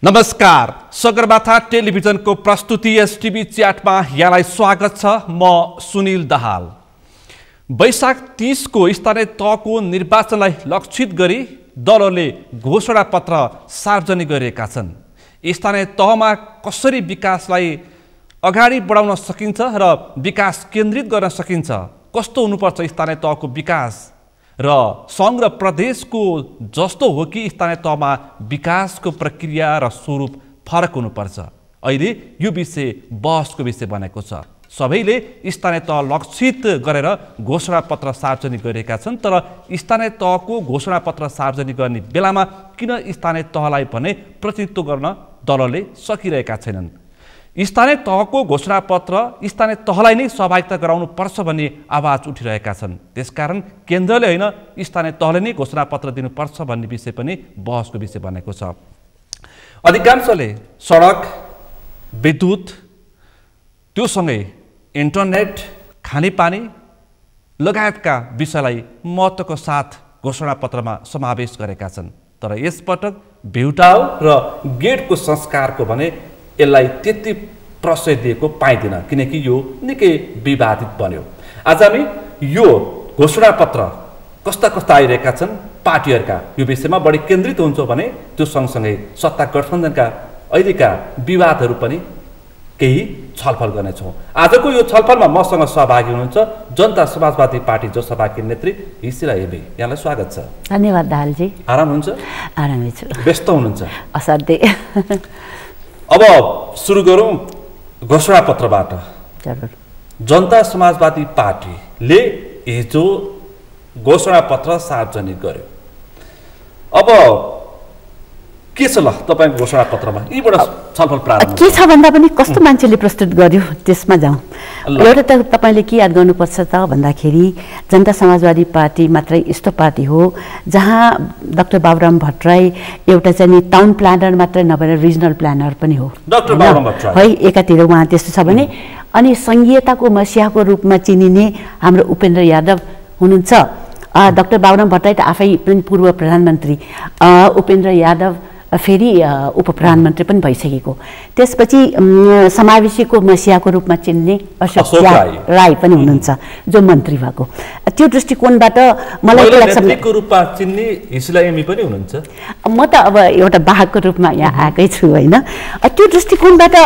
नमस्कार, सगरमाथा टेलिभिजनको प्रस्तुति एसटिभी च्याटमा यहाँलाई स्वागत छ। म सुनिल दाहाल। वैशाख 30 को स्थानीय तहको निर्वाचनलाई लक्षित गरी दलले घोषणा पत्र सार्वजनिक गरेका छन्। स्थानीय तहमा कसरी विकासलाई अगाडि बढाउन सकिन्छ र विकास केन्द्रित गर्न सकिन्छ, कस्तो हुनुपर्छ स्थानीय तहको विकास र सङ्घ र प्रदेशको जस्तो हो कि स्थानीय तहमा विकासको प्रक्रिया र स्वरूप फरक हुनुपर्छ। अहिले यो विषय बहसको विषय बनेको छ। सबैले स्थानीय तह लक्षित गरेर घोषणा पत्र सार्वजनिक गरेका छन्, तर स्थानीय तहको घोषणा पत्र सार्वजनिक गर्ने बेलामा किन स्थानीय तहलाई भने प्रतिनिधित्व गर्न दलले सकिरहेका छैनन्। स्थानीय तहको घोषणा पत्र स्थानीय तहलाई नै सहभागिता गराउनु पर्छ भन्ने आवाज उठिरहेका छन्। त्यसकारण केन्द्रले होइन स्थानीय तहले नै घोषणा पत्र दिनुपर्छ भन्ने विषय पनि बहसको विषय बनेको छ। अधिकांशले सडक, विद्युत, त्योसँगै इन्टरनेट, खानेपानी लगायतका विषयलाई महत्त्वको साथ घोषणा पत्रमा समावेश गरेका छन्। तर यसपटक भ्युटाउ र गेटको संस्कारको भने यसलाई त्यति प्रश्रय दिएको पाइँदैन, किनकि यो निकै विवादित बन्यो। आज हामी यो घोषणा पत्र कस्ता कस्ता आइरहेका छन् पार्टीहरूका यो विषयमा बढी केन्द्रित हुन्छ भने त्यो सँगसँगै सत्ता गठबन्धनका अहिलेका विवादहरू पनि केही छलफल गर्नेछौँ। आजको यो छलफलमा मसँग सहभागी हुनुहुन्छ जनता समाजवादी पार्टी जसपाकी नेत्री हिसिला एबी। यहाँलाई स्वागत छ। धन्यवाद दाहालजी। आराम हुन्छ? आरामै छु। व्यस्त हुनुहुन्छ? असाध्यै। अब सुरु गरौँ घोषणा पत्रबाट। जरुर। जनता समाजवादी पार्टीले हिजो घोषणा पत्र सार्वजनिक गर्यो। अब के छ ल तपाईको घोषणा पत्रमा? यीबाट छलफल प्रारम्भ के छ भन्दा पनि कस्तो मान्छेले प्रस्तुत गर्यो त्यसमा जाउँ। एउटा त तपाईले के याद गर्नुपर्छ त भन्दाखेरि जनता समाजवादी पार्टी मात्रै यस्तो पार्टी हो जहाँ डाक्टर बाबुराम भट्टराई एउटा चाहिँ नि टाउन प्लानर मात्रै नभएर रिजनल प्लानर पनि हो। डाक्टर बाबुराम भट्टराई है एकातिर उहाँ त्यस्तो छ भने अनि संघीयताको मसियाको रूपमा चिनिने हाम्रो उपेन्द्र यादव हुनुहुन्छ। डाक्टर बाबुराम भट्टराई त आफै पनि पूर्व प्रधानमन्त्री, उपेन्द्र यादव फेरि उप प्रधानमन्त्री पनि भइसकेको। त्यसपछि समावेशीको मसियाको रूपमा चिन्ने अशोक राई पनि हुनुहुन्छ जो मन्त्री भएको। त्यो दृष्टिकोणबाट मलाई के लाग्छ नेत्रीको रूपमा चिन्ने हिसिला एमी पनि हुनुहुन्छ। म त अब एउटा वाहकको रूपमा यहाँ आएकै छु होइन। त्यो दृष्टिकोणबाट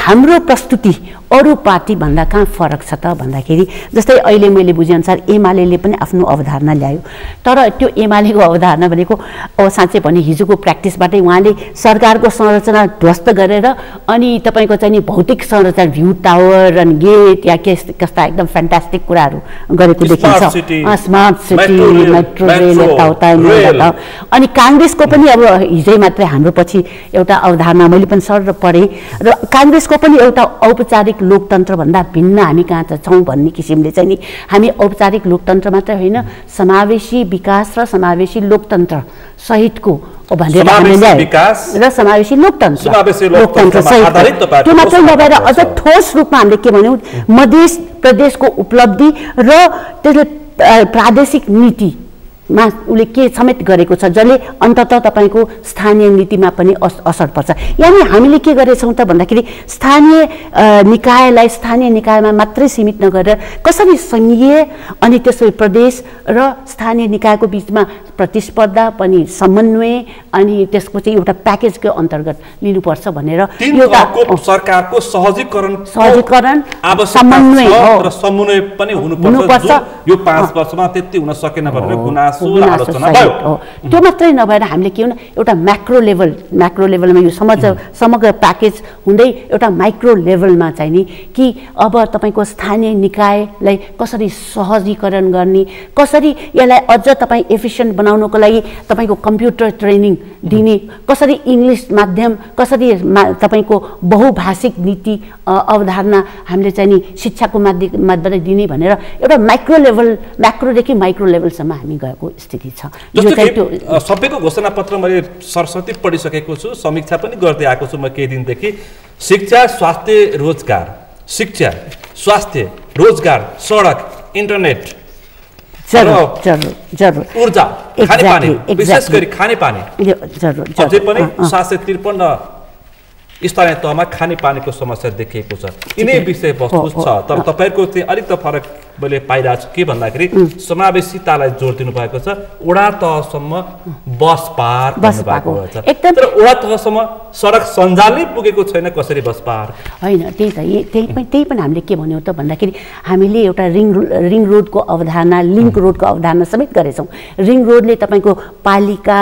हाम्रो प्रस्तुति अरू पार्टी भन्दा कहाँ फरक छ त भन्दाखेरि जस्तै अहिले मैले बुझेअनुसार एमाले पनि आफ्नो अवधारणा ल्यायो। तर त्यो एमालेको अवधारणा भनेको अब साँच्चै भने हिजोको प्र्याक्टिसबाटै उहाँले सरकारको संरचना ध्वस्त गरेर अनि तपाईँको चाहिँ नि भौतिक संरचना भ्यू टावर अनि गेट या कस्ता एकदम फ्यान्टास्टिक कुराहरू गरेको देखिन्छ। स्मार्ट सिटी, मेट्रो रेल यताउता। अनि काङ्ग्रेसको पनि अब हिजै मात्रै हाम्रो पछि एउटा अवधारणा मैले पनि सर पढेँ र काङ्ग्रेसको पनि एउटा औपचारिक लोकतन्त्र भन्दा भिन्न हामी कहाँ छौँ भन्ने किसिमले चाहिँ नि हामी औपचारिक लोकतन्त्र मात्रै होइन समावेशी विकास र समावेशी लोकतन्त्र सहितको भनेर हामीले र समावेशी लोकतन्त्र सहित त्यो मात्रै नभएर अझ ठोस रूपमा हामीले के भन्यौँ मध्य प्रदेशको उपलब्धि र त्यसले प्रादेशिक नीतिमा उसले के समेत गरेको छ जसले अन्ततः तपाईँको स्थानीय नीतिमा पनि असर पर्छ। यानि हामीले के गरेछौँ त भन्दाखेरि स्थानीय निकायमा मात्रै सीमित नगरेर कसरी सङ्घीय अनि त्यसरी प्रदेश र स्थानीय निकायको बिचमा प्रतिस्पर्धा पनि समन्वय अनि त्यसको चाहिँ एउटा प्याकेजको अन्तर्गत लिनुपर्छ भनेर सरकारको सहजीकरण समन्वय पनि हुनुपर्छ। यो 5 वर्षमा त्यति हुन सकेन भनेर गुनासो त्यो मात्रै नभएर हामीले के भन्नु एउटा म्याक्रो लेभलमा यो समग्र प्याकेज हुँदै एउटा माइक्रो लेभलमा चाहिँ नि कि अब तपाईँको स्थानीय निकायलाई कसरी सहजीकरण गर्ने, कसरी यसलाई अझ तपाईँ एफिसियन्ट बनाउनको लागि तपाईँको कम्प्युटर ट्रेनिङ दिने, कसरी इङ्ग्लिस माध्यम, कसरी तपाईँको बहुभाषिक नीति अवधारणा हामीले चाहिँ नि शिक्षाको माध्यमबाट दिने भनेर एउटा म्याक्रोदेखि माइक्रो लेभलसम्म हामी गएको स्थिति छ। सबैको घोषणा पत्र मैले सरस्वती पढिसकेको छु, समीक्षा पनि गर्दै आएको छु म केही दिनदेखि। शिक्षा, स्वास्थ्य, रोजगार, सडक, इन्टरनेट, जरुर ऊर्जा खानेपानी विशेष गरी खानेपानी जरुर अझै पनि 753 स्थानीय तहमा खानेपानीको समस्या देखिएको छ। यिनै विषयवस्तु छ, तर तपाईँहरूको चाहिँ अलिक त फरक मैले पाइरहेको छु के भन्दाखेरि समावेशितालाई जोड दिनुभएको छ। वडा तहसम्म बस पार्क भन्नुभएको छ, तर वडा तहसम्म सडक सञ्जाल नै पुगेको छैन, कसरी बस पार्क होइन। त्यही पनि हामीले के भन्यौँ त भन्दाखेरि हामीले एउटा रिङ रोडको अवधारणा, लिङ्क रोडको अवधारणा समेत गरेछौँ। रिङ रोडले तपाईँको पालिका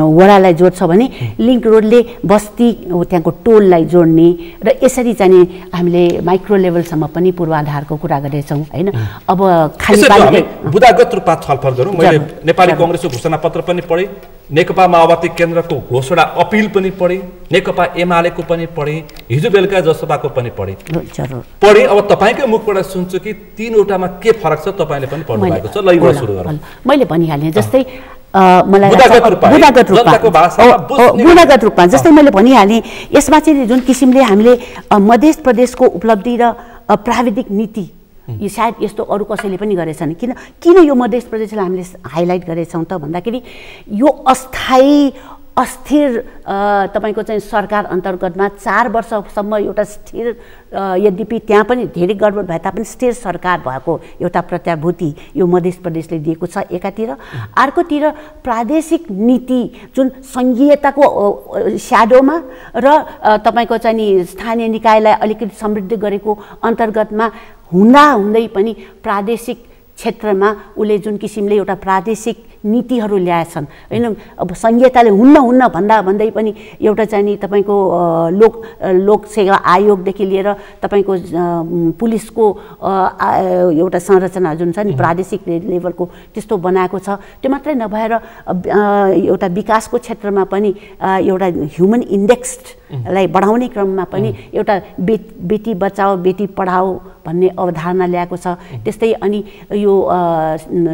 वडालाई जोड्छ भने लिङ्क रोडले बस्ती त्यहाँको टोललाई जोड्ने र यसरी चाहिँ हामीले माइक्रो लेभलसम्म पनि पूर्वाधारको कुरा गरेछौँ होइन। अब खानेपानी बुदागत रूपमा छलफल गरौँ। मैले नेपाली कङ्ग्रेसको घोषणापत्र पनि पढेँ, नेकपा माओवादी केन्द्रको घोषणा अपिल पनि पढेँ, नेकपा एमालेको पनि पढेँ, हिजो बेलुका जसपाको पनि पढेँ। अब तपाईँकै मुखबाट सुन्छु कि तीनवटामा के फरक छ, तपाईँले पनि पढ्नु भएको छ। ल यो सुरु गरौँ। मैले भनिहालेँ जस्तै मलाई गुणागत रूपमा जस्तै मैले भनिहालेँ, यसमा चाहिँ जुन किसिमले हामीले मध्य प्रदेशको उपलब्धि र प्राविधिक नीति यो सायद यस्तो अरू कसैले पनि गरेछन्। किन यो मध्य प्रदेशलाई हामीले हाइलाइट गरेछौँ त भन्दाखेरि यो अस्थिर तपाईँको चाहिँ सरकार अन्तर्गतमा 4 वर्षसम्म एउटा स्थिर, यद्यपि त्यहाँ पनि धेरै गडबड भए तापनि स्थिर सरकार भएको एउटा प्रत्याभूति यो मध्य प्रदेशले दिएको छ एकातिर। अर्कोतिर प्रादेशिक नीति जुन सङ्घीयताको स्याडोमा र तपाईँको चाहिँ नि स्थानीय निकायलाई अलिकति समृद्ध गरेको अन्तर्गतमा हुँदै पनि प्रादेशिक क्षेत्रमा उसले जुन किसिमले एउटा प्रादेशिक नीतिहरू ल्याएछन् होइन। अब सङ्घीयताले हुन्न भन्दै पनि एउटा चाहिँ नि तपाईँको लोक सेवा आयोगदेखि लिएर तपाईँको पुलिसको एउटा संरचना जुन छ नि प्रादेशिक लेभलको त्यस्तो बनाएको छ। त्यो मात्रै नभएर एउटा विकासको क्षेत्रमा पनि एउटा ह्युमन इन्डेक्सलाई बढाउने क्रममा पनि एउटा बेटी बचाओ बेटी पढाओ भन्ने अवधारणा ल्याएको छ। त्यस्तै अनि यो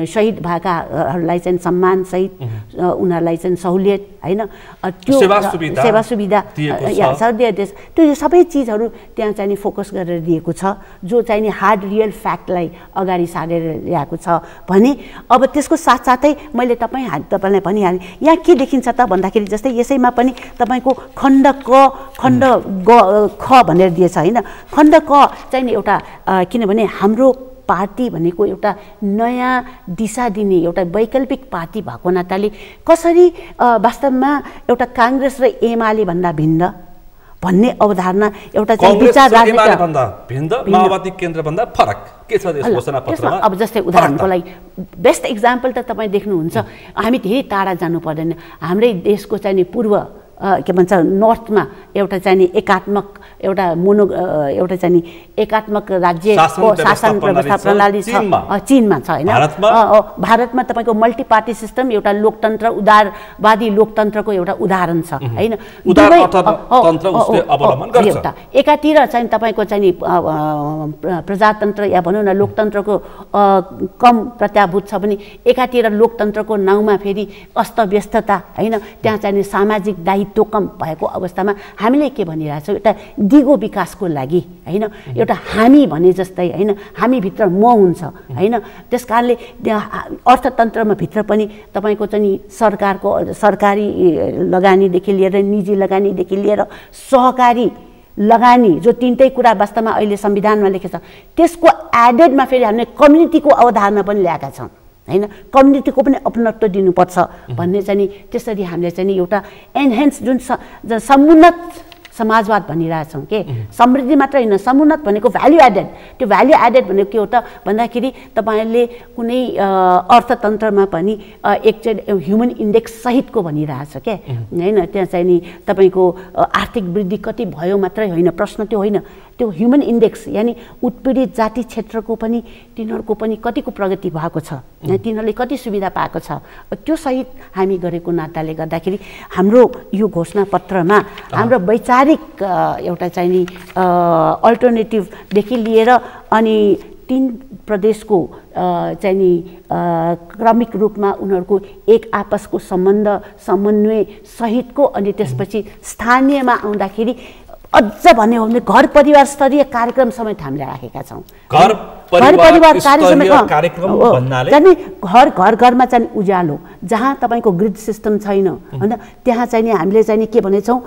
शहीद भएकाहरूलाई चाहिँ सम्मान सहित उनीहरूलाई चाहिँ सहुलियत होइन, त्यो सेवा सुविधा त्यो सबै चिजहरू त्यहाँ चाहिँ फोकस गरेर दिएको छ, जो चाहिँ नि हार्ड रियल फ्याक्टलाई अगाडि सारेर ल्याएको छ भने। अब त्यसको साथसाथै मैले तपाईँलाई भनिहालेँ यहाँ के देखिन्छ त भन्दाखेरि जस्तै यसैमा पनि तपाईँको खण्ड क खण्ड ख भनेर दिएछ होइन। खण्ड क चाहिँ नि एउटा किनभने हाम्रो पार्टी भनेको एउटा नयाँ दिशा दिने एउटा वैकल्पिक पार्टी भएको नाताले कसरी वास्तवमा एउटा काङ्ग्रेस र एमाले भन्दा भिन्न भन्ने अवधारणा एउटा विचार माओवादी केन्द्र भन्दा फरक के छ यस घोषणापत्रमा। अब जस्तै उदाहरणको लागि बेस्ट इक्जाम्पल त तपाईँ देख्नुहुन्छ, हामी धेरै टाढा जानु पर्दैन। हाम्रै देशको चाहिँ नि पूर्व के भन्छ नर्थमा एउटा चाहिँ नि एकात्मक एउटा चाहिँ नि एकात्मक राज्यको शासन व्यवस्था प्रणाली छ, चीनमा छ होइन। भारतमा तपाईँको मल्टी पार्टी सिस्टम एउटा लोकतन्त्र उदारवादी लोकतन्त्रको एउटा उदाहरण छ होइन। एकातिर चाहिँ तपाईँको चाहिँ नि प्रजातन्त्र या भनौँ न लोकतन्त्रको कम प्रत्याभूत छ भने एकातिर लोकतन्त्रको नाउँमा फेरि अस्तव्यस्तता होइन, त्यहाँ चाहिँ नि सामाजिक दायित्व कम भएको अवस्थामा हामीले के भनिरहेछौँ एउटा दिगो विकासको लागि होइन, एउटा हामी भने जस्तै होइन, हामीभित्र म हुन्छ होइन। त्यस कारणले अर्थतन्त्रमा भित्र पनि तपाईँको चाहिँ सरकारी लगानीदेखि लिएर निजी लगानीदेखि लिएर सहकारी लगानी जो तीनटै कुरा वास्तवमा अहिले संविधानमा लेखेको छ, त्यसको एडेडमा फेरि हामीले कम्युनिटीको अवधारणा पनि ल्याएका छौँ होइन। कम्युनिटीको पनि अपनत्व दिनुपर्छ भन्ने चाहिँ नि त्यसरी हामीले चाहिँ नि एउटा एनहेन्स जुन समुन्नत समाजवाद भनिरहेछौँ के समृद्धि मात्र होइन, समुन्नत भनेको भ्याल्यु एडेड। त्यो भ्याल्यु एडेड भनेको के हो त भन्दाखेरि तपाईँले कुनै अर्थतन्त्रमा पनि एकचोटि ह्युमन इन्डेक्स सहितको भनिरहेछ क्या होइन। त्यहाँ चाहिँ नि तपाईँको आर्थिक वृद्धि कति भयो मात्रै होइन, प्रश्न त्यो होइन, त्यो ह्युमन इन्डेक्स यानि उत्पीडित जाति क्षेत्रको पनि तिनीहरूको पनि कतिको प्रगति भएको छ, तिनीहरूले कति सुविधा पाएको छ, त्यो सहित हामी गरेको नाताले गर्दाखेरि हाम्रो यो घोषणापत्रमा हाम्रो वैचारिक एउटा चाहिँ नि अल्टरनेटिभदेखि लिएर अनि 3 प्रदेशको चाहिँ नि क्रमिक रूपमा उनीहरूको एक आपसको सम्बन्ध समन्वय सहितको अनि त्यसपछि स्थानीयमा आउँदाखेरि अझ भन्यो भने घर परिवार स्तरीय कार्यक्रम समेत हामीले राखेका छौँ। घर परिवार कार्यक्रम भन्नाले चाहिँ घर घरमा चाहिँ उज्यालो, जहाँ तपाईँको ग्रिड सिस्टम छैन होइन, त्यहाँ चाहिँ हामीले चाहिँ के भनेछौँ,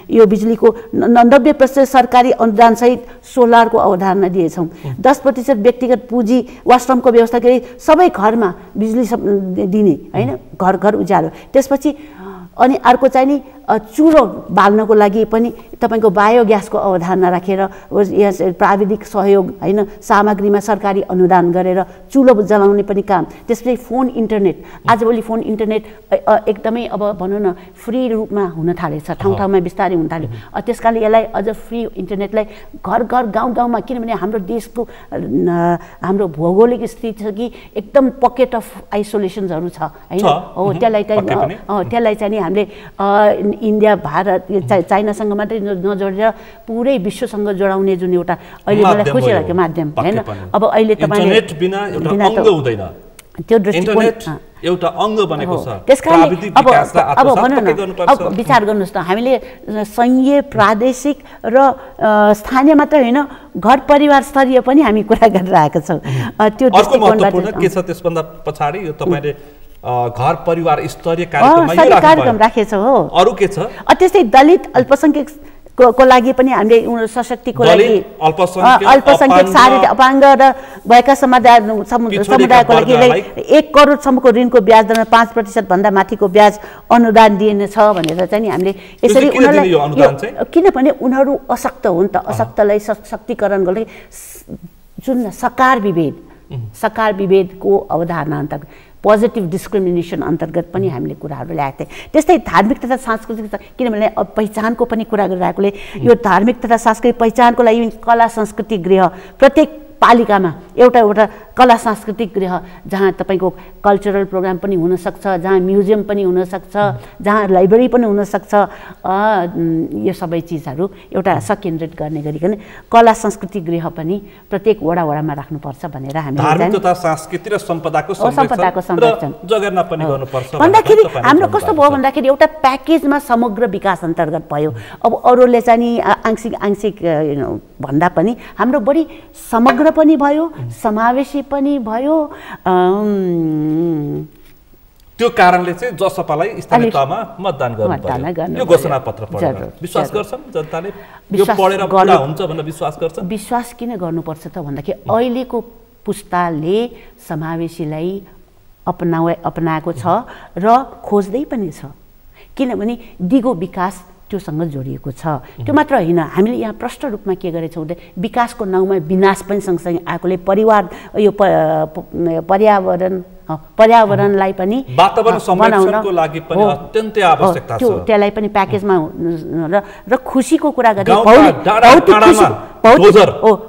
यो बिजुलीको 90% सरकारी अनुदानसहित सोलरको अवधारणा दिएछौँ। 10% व्यक्तिगत पुँजी वाशरुमको व्यवस्था गरी सबै घरमा बिजुली दिने होइन, घर घर उज्यालो। त्यसपछि अनि अर्को चाहिँ नि चुलो बाल्नको लागि पनि तपाईँको बायोग्यासको अवधारणा राखेर यस प्राविधिक सहयोग होइन, सामग्रीमा सरकारी अनुदान गरेर चुलो जलाउने पनि काम। त्यसपछि फोन इन्टरनेट, आजभोलि फोन इन्टरनेट एकदमै अब भनौँ न फ्री रूपमा हुन थालेछ, ठाउँ ठाउँमा बिस्तारै हुन थाल्यो। त्यस कारणले यसलाई अझ फ्री इन्टरनेटलाई घर घर गाउँ गाउँमा, किनभने हाम्रो देशको हाम्रो भौगोलिक स्थिति छ कि एकदम पकेट अफ आइसोलेसन्सहरू छ होइन, हो त्यसलाई चाहिँ नि हामीले इन्डिया भारत चाइनासँग मात्रै नजोडेर पुरै विश्वसँग जोडाउने जुन एउटा अहिले मलाई खुसी लागेको माध्यम होइन। अब अहिले तपाईँले त्यो दृष्टिकोण एउटा अङ्ग बनेको छ। त्यसकारण अब भनौँ न, अब विचार गर्नुहोस् त, हामीले सङ्घीय प्रादेशिक र स्थानीय मात्रै होइन, घर परिवार स्तरीय पनि हामी कुरा गरिरहेका छौँ। त्यो दृष्टिकोणबाट के छ त्यसभन्दा पछाडि यो तपाईँले घर परिवार स्तरीय कार्यक्रम राखेछौँ हो। अरू के छ? त्यस्तै दलित अल्पसङ्ख्यक को लागि पनि हामीले उनीहरू सशक्तिको लागि अल्पसङ्ख्यक शारीरिक अपाङ्ग र भएका समुदायको लागि 1 करोडसम्मको ऋणको ब्याज दरमा 5% भन्दा माथिको ब्याज अनुदान दिइनेछ भनेर चाहिँ नि हामीले यसरी उनीहरूलाई, किनभने उनीहरू अशक्त हुन् त, अशक्तलाई सशक्तिकरण गर्ने जुन सकार विभेदको अवधारणा अन्तर्गत पोजिटिभ डिस्क्रिमिनेसन अन्तर्गत पनि हामीले कुराहरू ल्याएका थियौँ। त्यस्तै धार्मिक तथा सांस्कृतिक, किनभने पहिचानको पनि कुरा गरिरहेकोले यो धार्मिक तथा सांस्कृतिक पहिचानको लागि कला संस्कृति गृह, प्रत्येक पालिकामा एउटा कला सांस्कृतिक गृह जहाँ तपाईँको कल्चरल प्रोग्राम पनि हुनसक्छ, जहाँ म्युजियम पनि हुनसक्छ, जहाँ लाइब्रेरी पनि हुनसक्छ। यो सबै चिजहरू एउटा सकेन्द्रित गर्ने गरिकन कला संस्कृति गृह पनि प्रत्येक वडामा राख्नुपर्छ भनेर हामीले संस्कृति र सम्पदाको संरक्षण जगेर्ना पनि गर्नुपर्छ भन्दाखेरि हाम्रो कस्तो भयो भन्दाखेरि एउटा प्याकेजमा समग्र विकास अन्तर्गत भयो। अब अरूले चाहिँ नि आंशिक भन्दा पनि हाम्रो बढी समग्र पनि भयो, समावेशी पनि भयो। त्यो कारणले चाहिँ जसपालाई स्थानीय तहमा मतदान गर्नु, यो घोषणापत्र पढेर विश्वास गर्छन् जनताले, यो पढेर पुरा हुन्छ भनेर विश्वास गर्छन्। विश्वास किन गर्नुपर्छ त भन्दाखेरि अहिलेको पुस्ताले समावेशीलाई अपनाएको छ र खोज्दै पनि छ, किनभने दिगो विकास त्योसँग जोडिएको छ। त्यो मात्र होइन, हामीले यहाँ प्रष्ट रूपमा के गरेछौँ भने विकासको नाउँमा विनाश पनि सँगसँगै आएकोले यो पर्यावरणलाई पनि वातावरण संरक्षणको लागि पनि अत्यन्तै आवश्यकता छ। त्यसलाई पनि प्याकेजमा र खुसीको कुरा गर्ने,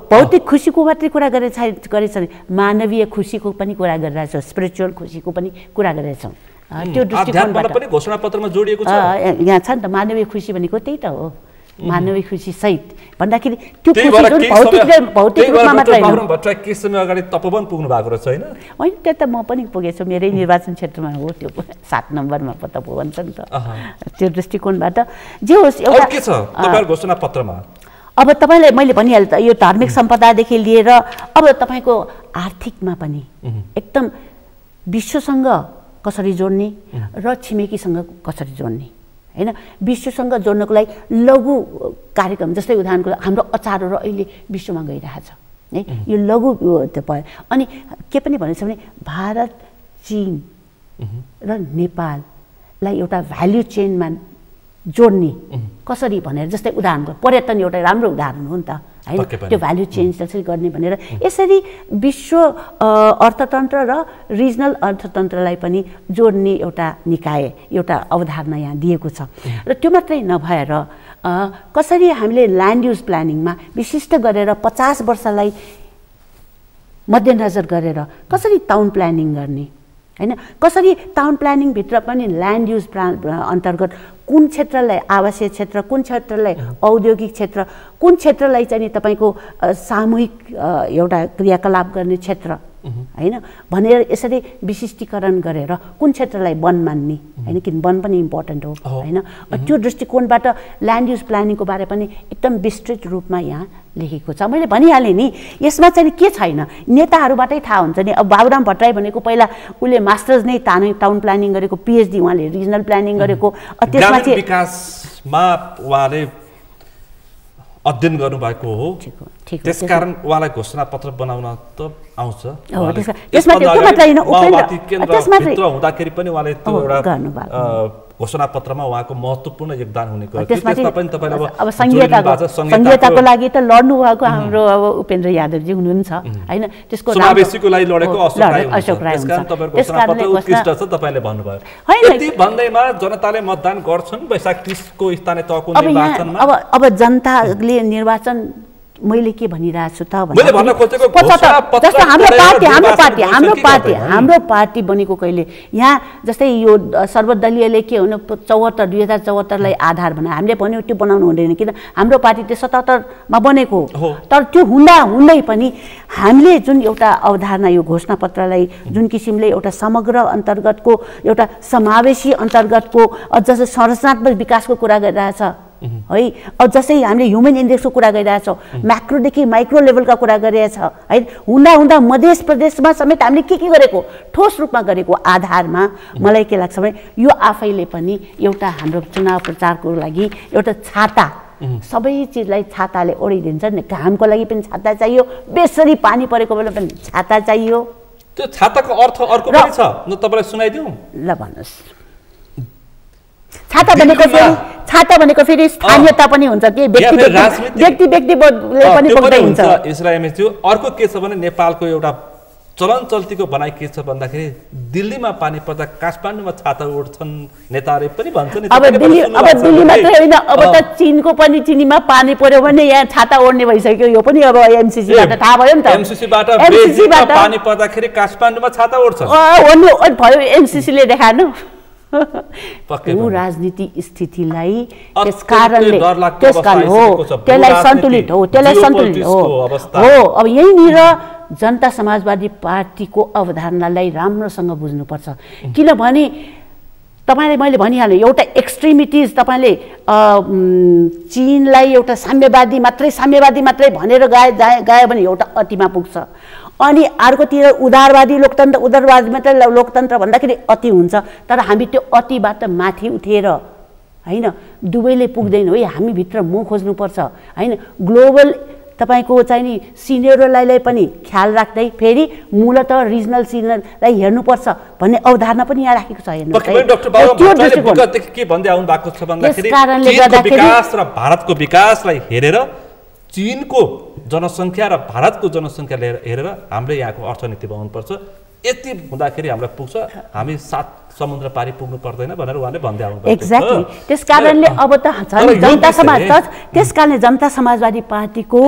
भौतिक खुसीको मात्रै कुरा गरेछ भने मानवीय खुसीको पनि कुरा गरिरहेछौँ, स्पिरिचुअल खुसीको पनि कुरा गरिरहेछौँ। त्यो दृष्टिकोणबाट पनि घोषणापत्रमा जोडिएको छ। यहाँ छ नि त, मानवीय खुसी भनेको त्यही त हो, मानवीय खुसी सहित भन्दाखेरि त्यो भौतिक रूपमा मात्र होइन। भट्टराई केही समय अगाडि तपोवन पुग्नु भएको रहेछ होइन? होइन, त्यो त म पनि पुगेछु, मेरै निर्वाचन क्षेत्रमा हो त्यो, 7 नम्बरमा तपोवन छ नि त। त्यो दृष्टिकोणबाट जे होस् एउटा के छ तपाईँको घोषणापत्रमा? अब तपाईँलाई मैले भनिहालेँ त, यो धार्मिक सम्पदादेखि लिएर अब तपाईँको आर्थिकमा पनि एकदम विश्वसँग कसरी जोड्ने र छिमेकीसँग कसरी जोड्ने होइन। विश्वसँग जोड्नको लागि लघु कार्यक्रम, जस्तै उदाहरणको हाम्रो अचारहरू अहिले विश्वमा गइरहेछ है, यो लघु त्यो भयो। अनि के पनि भनेछ भने भारत, चीन र नेपाललाई एउटा भ्याल्यू चेनमा जोड्ने कसरी भनेर, जस्तै उदाहरणको पर्यटन एउटा राम्रो उदाहरण हो नि त होइन, त्यो भ्याल्यू चेन्ज कसरी गर्ने भनेर यसरी विश्व अर्थतन्त्र र रिजनल अर्थतन्त्रलाई पनि जोड्ने एउटा निकाय, एउटा अवधारणा यहाँ दिएको छ। र त्यो मात्रै नभएर कसरी हामीले ल्यान्ड युज प्लानिङमा विशिष्ट गरेर 50 वर्षलाई मध्यनजर गरेर कसरी टाउन प्लानिङ गर्ने होइन, कसरी टाउन प्लानिङभित्र पनि ल्यान्ड युज अन्तर्गत कुन क्षेत्रलाई आवासीय क्षेत्र, कुन क्षेत्रलाई औद्योगिक क्षेत्र, कुन क्षेत्रलाई चाहिँ नि तपाईँको सामूहिक एउटा क्रियाकलाप गर्ने क्षेत्र हैन भनेर यसरी विशिष्टीकरण गरेर कुन क्षेत्रलाई वन मान्ने हैन किन वन पनि इम्पोर्टेन्ट हो हैन त्यो दृष्टिकोणबाट ल्यान्ड युज प्लानिङको बारे पनि एकदम विस्तृत रूपमा यहाँ लेखेको छ मैले भनिहालेँ नि यसमा चाहिँ के छैन नेताहरूबाटै थाहा हुन्छ नि अब बाबुराम भट्टराई भनेको पहिला उसले मास्टर्स नै टाउन प्लानिङ गरेको पिएचडी उहाँले रिजनल प्लानिङ गरेको त्यसमा चाहिँ विकासमा उहाँले अध्ययन गर्नुभएको हो त्यसकारण उहाँलाई घोषणा पत्र बनाउन त आउँछ त्यसमा त्यो मात्र हैन उपेन्द्र हुँदाखेरि पनि उहाँले त्यो एउटा घोषणा पत्रमा उहाँको महत्त्वपूर्ण योगदान हुने गर्छ त्यसमा पनि तपाईले अब संहिताको लागि त लड्नु भएको हाम्रो अब उपेन्द्र यादवजी हुनुहुन्छ हैन त्यसको समावेशीको लागि लडेको अशोक राय त्यसकारण तपाईको घोषणा पत्र उत्कृष्ट छ तपाईले भन्नुभयो यति भन्दैमा जनताले मतदान गर्छन् वैशाख 30 को स्थानीय तहको निर्वाचनमा अब जनताले निर्वाचन मैले के भनिरहेको छु त जस्तो हाम्रो पार्टी बनेको कहिले यहाँ जस्तै यो सर्वदलीयले के हुनु 2074 लाई आधार बनायो हामीले भन्यो त्यो बनाउनु हुँदैन किन हाम्रो पार्टी त्यो 77 मा बनेको तर त्यो हुँदै पनि हामीले जुन एउटा अवधारणा यो घोषणा पत्रलाई जुन किसिमले एउटा समग्र अन्तर्गतको एउटा समावेशी अन्तर्गतको जस्तो संरचनात्मक विकासको कुरा गरिरहेछ है अब जस्तै हामीले ह्युमन इन्डेक्सको कुरा गरिरहेछौँ म्याक्रोदेखि माइक्रो लेभलका कुरा गरिरहेछ है हुँदा मध्य प्रदेशमा समेत हामीले के गरेको ठोस रूपमा गरेको आधारमा मलाई के लाग्छ भने यो आफैले पनि एउटा हाम्रो चुनाव प्रचारको लागि एउटा छाता सबै चिजलाई छाताले ओढिदिन्छ नि घामको लागि पनि छाता चाहियो बेसरी पानी परेको बेला पनि छाता चाहियो त्यो छाताको अर्थ अर्को पनि छ म तपाईलाई सुनाइदिउँ ल भन्नुस् छाता भनेको फेरि स्थानीयता पनि हुन्छ के व्यक्तिले पनि बोक्दै हुन्छ यसलाई त्यो अर्को के छ भने नेपालको एउटा चलन चल्तीको बनाइ के छ भन्दाखेरि दिल्लीमा पानी पर्दा काठमाडौँमा छाता ओढ्छन् नेताले पनि भन्छन् अब दिल्ली मात्रै होइन अब त चीनको पनि चिनीमा पानी पर्यो भने यहाँ छाता ओढ्ने भइसक्यो यो पनि अब एमसीसीबाट थाहा भयो नि त एमसीसीबाट पानी पर्दाखेरि काठमाडौँमा छाता ओढ्छ ओढ्नु भयो एमसीसीले देखाएन ऊ राजनीति स्थितिलाई त्यसकारणले त्यसलाई सन्तुलित हो अब यहीँनिर जनता समाजवादी पार्टीको अवधारणालाई राम्रोसँग बुझ्नुपर्छ किनभने तपाईले मैले भनिहालेँ एउटा एक्सट्रिमिटिज तपाईले चीनलाई एउटा साम्यवादी मात्रै भनेर गयो भने एउटा अतिमा पुग्छ अनि अर्कोतिर उदारवादी मात्रै लोकतन्त्र भन्दाखेरि अति हुन्छ तर हामी त्यो अतिबाट माथि उठेर हैन दुवैले पुग्दैन है हामी भित्र मुख खोज्नुपर्छ हैन ग्लोबल तपाईको चाहिँ नि सिनेरियोलाई पनि ख्याल राख्दै फेरि मूलत रिजनल सिनेरियोलाई हेर्नुपर्छ भन्ने अवधारणा पनि यहाँ राखेको छ हेर्नु के भन्दै आउनु भएको छ भन्दाखेरि विकास र भारतको विकासलाई हेरेर चीनको जनसङ्ख्या र भारतको जनसङ्ख्या हेरेर हामीले यहाँको अर्थनीति बनाउनुपर्छ यति हुँदाखेरि हामीलाई पुग्छ हामी 7 समुद्र पारी पुग्नु पर्दैन भनेर उहाँले भन्दै आउनुभएको छ एक्ज्याक्टली त्यसकारणले अब त त्यसकारणले जनता समाजवादी पार्टीको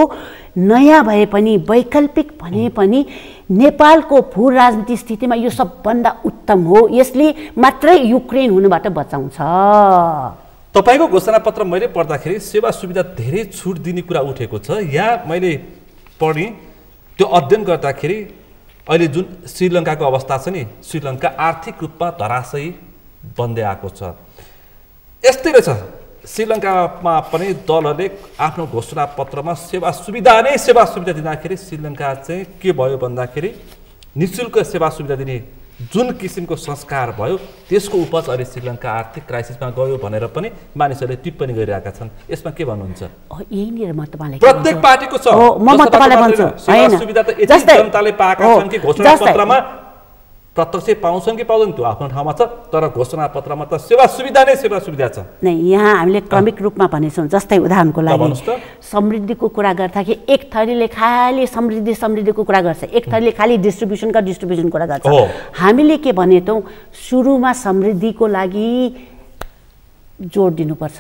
नयाँ भए पनि वैकल्पिक भने पनि नेपालको भू राजनीति स्थितिमा यो सबभन्दा उत्तम हो यसले मात्रै युक्रेन हुनबाट बचाउँछ तपाईको घोषणा पत्र मैले पढ्दाखेरि सेवा सुविधा धेरै छुट दिने कुरा उठेको छ यहाँ मैले पढेँ त्यो अध्ययन गर्दाखेरि अहिले जुन श्रीलङ्काको अवस्था छ नि श्रीलङ्का आर्थिक रूपमा धराशयी बन्दै आएको छ यस्तै रहेछ श्रीलङ्कामा पनि दलहरूले आफ्नो घोषणा पत्रमा सेवा सुविधा दिँदाखेरि श्रीलङ्का चाहिँ के भयो भन्दाखेरि निःशुल्क सेवा सुविधा दिने जुन किसिमको संस्कार भयो त्यसको उपज अहिले श्रीलङ्का आर्थिक क्राइसिसमा गयो भनेर पनि मानिसहरूले टिप्पणी गरिरहेका छन् यसमा के भन्नुहुन्छ यहीँनिर म तपाईलाई प्रत्येक पार्टीको छ म तपाईलाई भन्छु सेवा सुविधा त यति जनताले पाएका छन् कि घोषणा पत्रमा प्रत्यक्ष पाउँछन् कि पाउँदैन त्यो आफ्नो ठाउँमा छ तर घोषणा पत्रमा त सेवा सुविधा छ नै यहाँ हामीले क्रमिक रूपमा भनेछौँ जस्तै उदाहरणको लागि समृद्धिको कुरा गर्दाखेरि एक थरीले खाली समृद्धिको कुरा गर्छ एक थरीले खाली डिस्ट्रिब्युसन कुरा गर्छ हामीले के भनेथौँ सुरुमा समृद्धिको लागि जोड दिनुपर्छ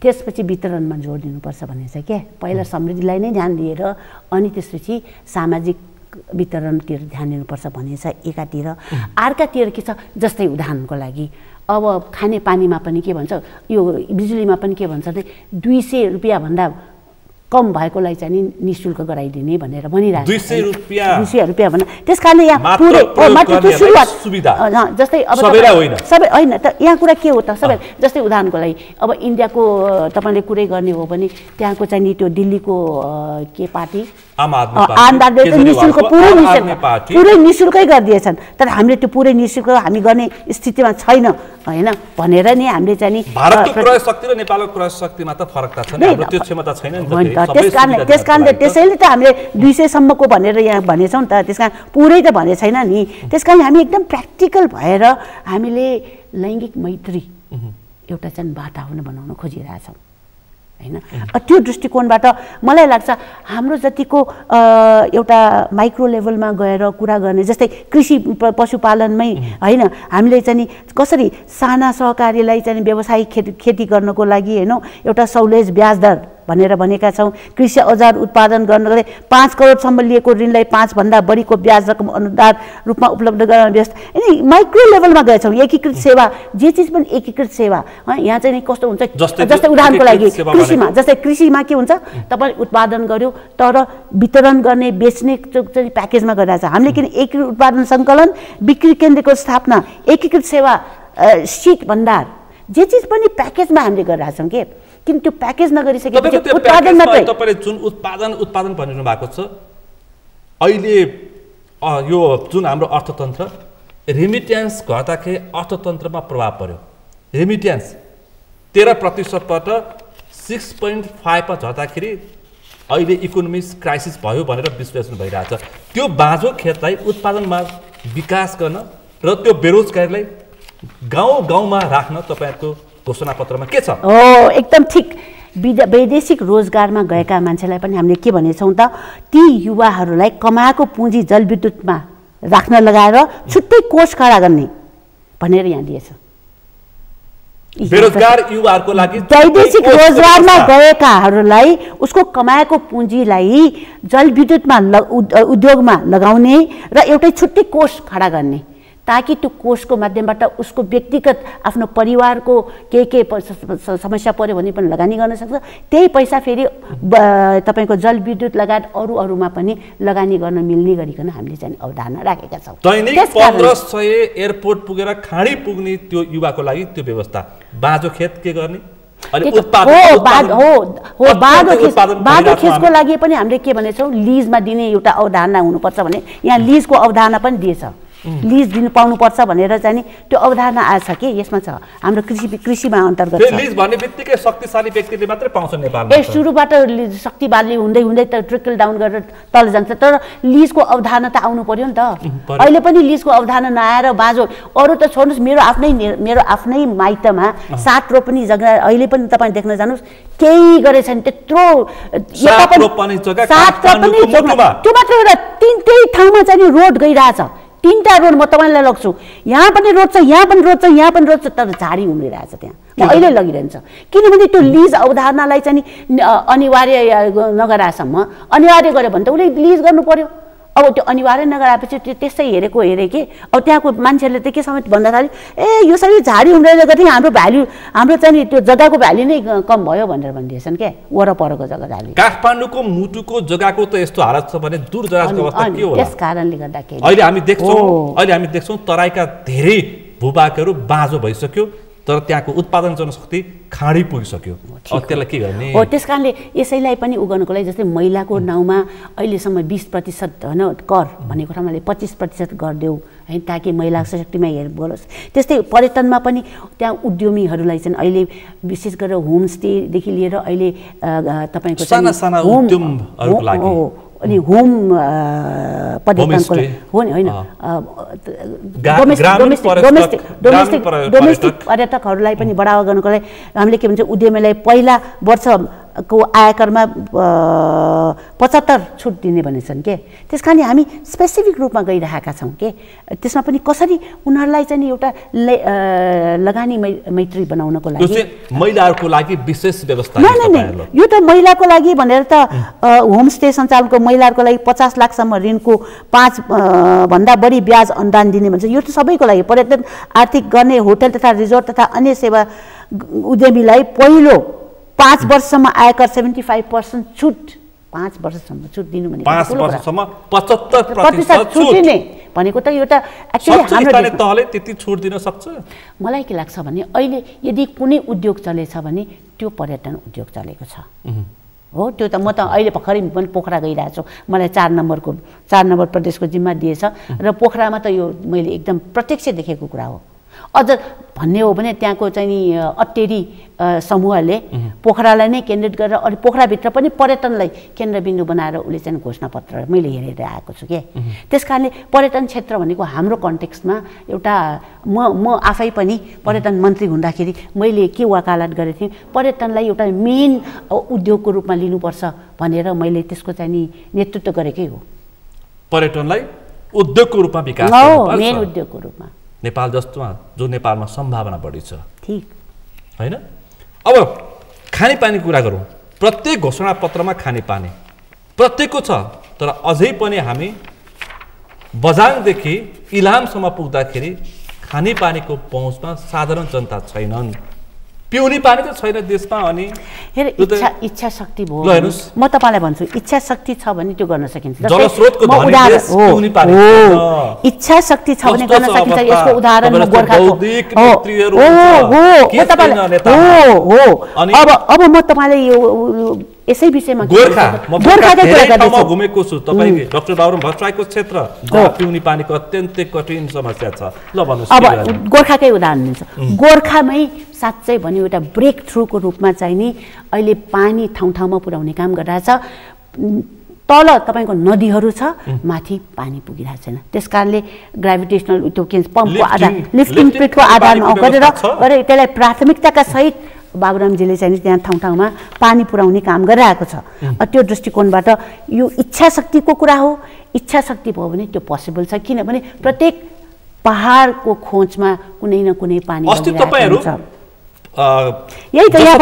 त्यसपछि वितरणमा जोड दिनुपर्छ भन्ने छ के पहिला समृद्धिलाई नै ध्यान दिएर अनि त्यसपछि सामाजिक वितरणतिर ध्यान दिनुपर्छ भन्ने छ एकातिर अर्कातिर के छ जस्तै उदाहरणको लागि अब खाने पानीमा पनि के भन्छ यो बिजुलीमा पनि के भन्छ 200 रुपैयाँ भन्दा कम भएकोलाई चाहिँ नि शुल्क गराइदिने भनेर भनिरहेको 200 रुपियाँ भन्न। त्यस कारणले यहाँ पुरै मात्र त्यो सुरुवात जस्तै अब सबै होइन त यहाँ कुरा के हो त सबै जस्तै उदाहरणको लागि अब इन्डियाको तपाईँले कुरै गर्ने हो भने त्यहाँको चाहिँ नि त्यो दिल्लीको के पार्टी आम आदमी निःशुल्क पुरै निःशुल्कै गरिदिएछन्। तर हामीले त्यो पुरै निःशुल्क हामी गर्ने स्थितिमा छैन होइन भनेर नि हामीले चाहिँ नि भारतको क्रय शक्ति र नेपालको क्रय शक्तिमा त फरक त छ नि, हाम्रो त्यो क्षमता छैन नि त। त्यसकारणले त्यसैले त हामीले 200 सम्मको भनेर यहाँ भनेछौँ नि त, त्यसकारण पुरै त भने छैन नि। त्यसकारण हामी एकदम प्र्याक्टिकल भएर हामीले लैङ्गिक मैत्री एउटा चाहिँ वातावरण बनाउन खोजिरहेछौँ हैन। त्यो दृष्टिकोणबाट मलाई लाग्छ हाम्रो जतिको एउटा माइक्रो लेभलमा गएर कुरा गर्ने जस्तै कृषि पशुपालनमै हैन हामीले चाहिँ कसरी साना सहकारीलाई चाहिँ व्यावसायिक खेती गर्नको लागि हैन एउटा सहुलियत ब्याज दर भनेर भनेका छौँ। कृषि औजार उत्पादन गर्नको लागि 5 करोडसम्म लिएको ऋणलाई 5 भन्दा बढीको ब्याज रकम अनुदान रूपमा उपलब्ध गराउने व्यवस्था। यिनी माइक्रो लेभलमा गएछौँ। एकीकृत सेवा जे चिज पनि एकीकृत सेवा यहाँ चाहिँ कस्तो हुन्छ जस्तै उदाहरणको लागि कृषिमा जस्तै कृषिमा के हुन्छ तपाईँ उत्पादन गर्यो तर वितरण गर्ने बेच्ने चाहिँ प्याकेजमा गरिरहेछ हामीले। किन एकीकृत उत्पादन सङ्कलन बिक्री केन्द्रको स्थापना एकीकृत सेवा शीत भण्डार जे चिज पनि प्याकेजमा हामीले गरिरहेछौँ के। किन त्यो प्याकेज नगरिसकेपछि उत्पादन मात्रै तपाईले जुन उत्पादन भनिरहनु भएको छ अहिले यो जुन हाम्रो अर्थतन्त्र रेमिट्यान्स घट्दाखेरि अर्थतन्त्रमा प्रभाव पर्यो। रेमिट्यान्स 13%बाट 6.5 मा झर्दाखेरि अहिले इकोनोमिक क्राइसिस भयो भनेर विश्लेषण भइरहेछ। त्यो बाँझो खेतलाई उत्पादनमा विकास गर्न र त्यो बेरोजगारीलाई गाउँमा राख्न तपाईहरुको घोषणापत्रमा के छ? एकदम ठिक। वैदेशिक रोजगारमा गएका मान्छेलाई पनि हामीले के भनेछौँ त ती युवाहरूलाई कमाएको पुँजी जलविद्युतमा राख्न लगाएर छुट्टै कोष खडा गर्ने भनेर यहाँ दिएछ। बेरोजगार युवाहरूको लागि वैदेशिक रोजगारमा गएकाहरूलाई उसको कमाएको पुँजीलाई जलविद्युतमा उद्योगमा लगाउने र एउटै छुट्टै कोष खडा गर्ने ताकि त्यो कोषको माध्यमबाट उसको व्यक्तिगत आफ्नो परिवारको के समस्या पर्यो भने पनि लगानी गर्न सक्छ। त्यही पैसा फेरि तपाईको जलविद्युत लगायत अरूमा पनि लगानी गर्न मिल्ने गरिकन हामीले चाहिँ अवधारणा राखेका छौँ। दैनिक 1500 एयरपोर्ट पुगेर खाडी पुग्ने त्यो युवाको लागि त्यो व्यवस्था बाँझो खेत के गर्ने बाँझो खेतको लागि पनि हामीले के भनेछौँ लिजमा दिने एउटा अवधारणा हुनुपर्छ भने यहाँ लिजको अवधारणा पनि दिएछ। लिज दिनु पाउनुपर्छ भनेर चाहिँ नि त्यो अवधारणा आएछ कि यसमा छ हाम्रो कृषिमा अन्तर्गत छ। लिज भन्ने बित्तिकै शक्तिशाली व्यक्तिले मात्रै पाउँछ नेपालमा। सुरुबाट शक्तिशाली हुँदै त ट्रिकल डाउन गरेर तल जान्छ। तर लिजको अवधारणा त आउनु पर्यो नि त। अहिले पनि लिजको अवधारणा नआएर बाँझो अरू त छोड्नुहोस् मेरो आफ्नै माइतमा 7 रोपनी जग्गा अहिले पनि तपाईँ देख्न जानुहोस् केही गरेछ नि त्यत्रो त्यो मात्रै एउटा 3 ठाउँमा चाहिँ रोड गइरहेछ। 3टा रोड म तपाईँलाई लग्छु यहाँ पनि रोड छ यहाँ पनि रोड छ यहाँ पनि रोड छ तर झाडी उम्रिरहेछ त्यहाँ म अहिले लगिरहन्छ। किनभने त्यो लिज अवधारणालाई चाहिँ अनिवार्य नगरासम्म अनिवार्य गर्यो भने त उसले लिज गर्नु पर्यो। अब त्यो अनिवार्य नगराएपछि त्यो त्यसै हेरे के अब त्यहाँको मान्छेहरूले त के समेत भन्दा थाल्यो यो सबै झाडी उम्रेर गर्थ्यो हाम्रो भ्याल्यु हाम्रो चाहिँ त्यो जग्गाको भ्याल्यु नै कम भयो भनेर भनिदिएछन् क्या वरपरको जग्गा झाली। काठमाडौँको मुटुको जग्गाको त यस्तो हालत छ भने दूर दराजको अवस्था के होला? त्यस कारणले गर्दाखेरि अहिले हामी देख्छौँ तराईका धेरै भूभागहरू बाँझो भइसक्यो तर त्यहाँको उत्पादन जनशक्ति खाडी पुगिसक्यो। त्यसलाई के गर्ने हो? त्यस कारणले यसैलाई पनि उगाउनको लागि जस्तै महिलाको नाउँमा अहिलेसम्म 20% होइन कर भनेको ठाउँमा 25% गरिदेऊ है ताकि महिला सशक्तिमा हेल्प गरोस्। त्यस्तै पर्यटनमा पनि त्यहाँ उद्यमीहरूलाई चाहिँ अहिले विशेष गरेर होमस्टेदेखि लिएर अहिले तपाईँको साना उद्यमहरूको लागि अनि होम पर्यटनको हो नि होइन डोमेस्टिक पर्यटकहरूलाई पनि बढावा गर्नको लागि हामीले के भन्छ उद्यमीलाई पहिला वर्षको आयकरमा 75 छुट दिने भनेछन् के। त्यस कारण हामी स्पेसिफिक रूपमा गइरहेका छौँ के। त्यसमा पनि कसरी उनीहरूलाई चाहिँ एउटा लगानी मैत्री बनाउनको लागि महिलाहरूको लागि विशेष व्यवस्था यो त महिलाको लागि भनेर त होमस्टे सञ्चालनको महिलाहरूको लागि 50 लाखसम्म ऋणको 5 भन्दा बढी ब्याज अनुदान दिने भन्छ। यो त सबैको लागि पर्यटन आर्थिक गर्ने होटल तथा रिजोर्ट तथा अन्य सेवा उद्यमीलाई पहिलो 5 वर्षसम्म आयकर 75% छुट, 5 वर्षसम्म छुट दिनु भनेको 5 वर्षसम्म 75% छुट दिने भनेको त एउटा एक्चुअली हाम्रो स्थानीय तहले त्यति छुट दिन सक्छ। मलाई के लाग्छ भने अहिले यदि कुनै उद्योग चलेछ भने त्यो पर्यटन उद्योग चलेको छ हो। त्यो त म त अहिले भर्खरै पनि पोखरा गइरहेको छु, मलाई 4 नम्बर प्रदेशको जिम्मा दिएछ र पोखरामा त यो मैले एकदम प्रत्यक्ष देखेको कुरा हो। अझ भन्ने हो भने त्यहाँको चाहिँ नि अटेरी समूहले पोखरालाई नै केन्द्रित गरेर अनि पोखराभित्र पनि पर्यटनलाई केन्द्रबिन्दु बनाएर उसले चाहिँ घोषणापत्र मैले हेरेर आएको छु के। त्यस कारणले पर्यटन क्षेत्र भनेको हाम्रो कन्टेक्स्टमा एउटा म आफै पनि पर्यटन मन्त्री हुँदाखेरि मैले के वकालत गरेको थिएँ, पर्यटनलाई एउटा मेन उद्योगको रूपमा लिनुपर्छ भनेर मैले त्यसको चाहिँ नि नेतृत्व गरेकै हो। पर्यटनलाई उद्योगको रूपमा विकास गर्नुपर्छ, मेन उद्योगको रूपमा। नेपाल जस्तोमा जो नेपालमा सम्भावना बढी छ, ठीक हैन? अब खानेपानीको कुरा गरौँ। प्रत्येक घोषणापत्रमा खानेपानी प्रत्येकको छ, तर अझै पनि हामी बझाङदेखि इलामसम्म पुग्दाखेरि खानेपानीको पहुँचमा साधारण जनता छैनन्। पिउने पानी त छैन देशमा। अनि हेर इच्छा शक्ति भयो, म तपाईलाई भन्छु इच्छा शक्ति छ भने त्यो गर्न सकिन्छ। जलस्रोतको धनी देश पिउने पानी हो, इच्छा शक्ति छ भने गर्न सकिन्छ। यसको उदाहरण म गोर्खाको अब म तपाईलाई यो यसै विषयमा गोर्खाकै कुरा गर्दैछु। घुमेको छु तपाईले डाक्टर बाबुराम भट्टराईको क्षेत्र जहाँ पिउने पानीको अत्यन्तै कठिन समस्या छ। ल भन्नुस्। अब गोर्खाकै उदाहरण दिन्छ। गोर्खामै साँच्चै भन्यो एउटा ब्रेक थ्रुको रूपमा चाहिँ नि अहिले पानी ठाउँ-ठाउँमा पुर्याउने काम गरिरहेछ। तल तपाईको नदीहरू छ, माथि पानी पुगिरहेको छैन। त्यसकारणले ग्राभिटेसनल त्यो के पम्पको आधार लिफ्टिङ प्लेटको आधारमा गरेर त्यसलाई प्राथमिकताका सहित बाबुरामजीले चाहिँ त्यहाँ ठाउँ-ठाउँमा पानी पुर्याउने काम गरिरहेको छ। त्यो दृष्टिकोणबाट यो इच्छा शक्तिको कुरा हो। इच्छा शक्ति भयो भने त्यो पोसिबल छ, किनभने प्रत्येक पहाडको खोजमा कुनै न कुनै पानी हुन्छ। यही त यहाँ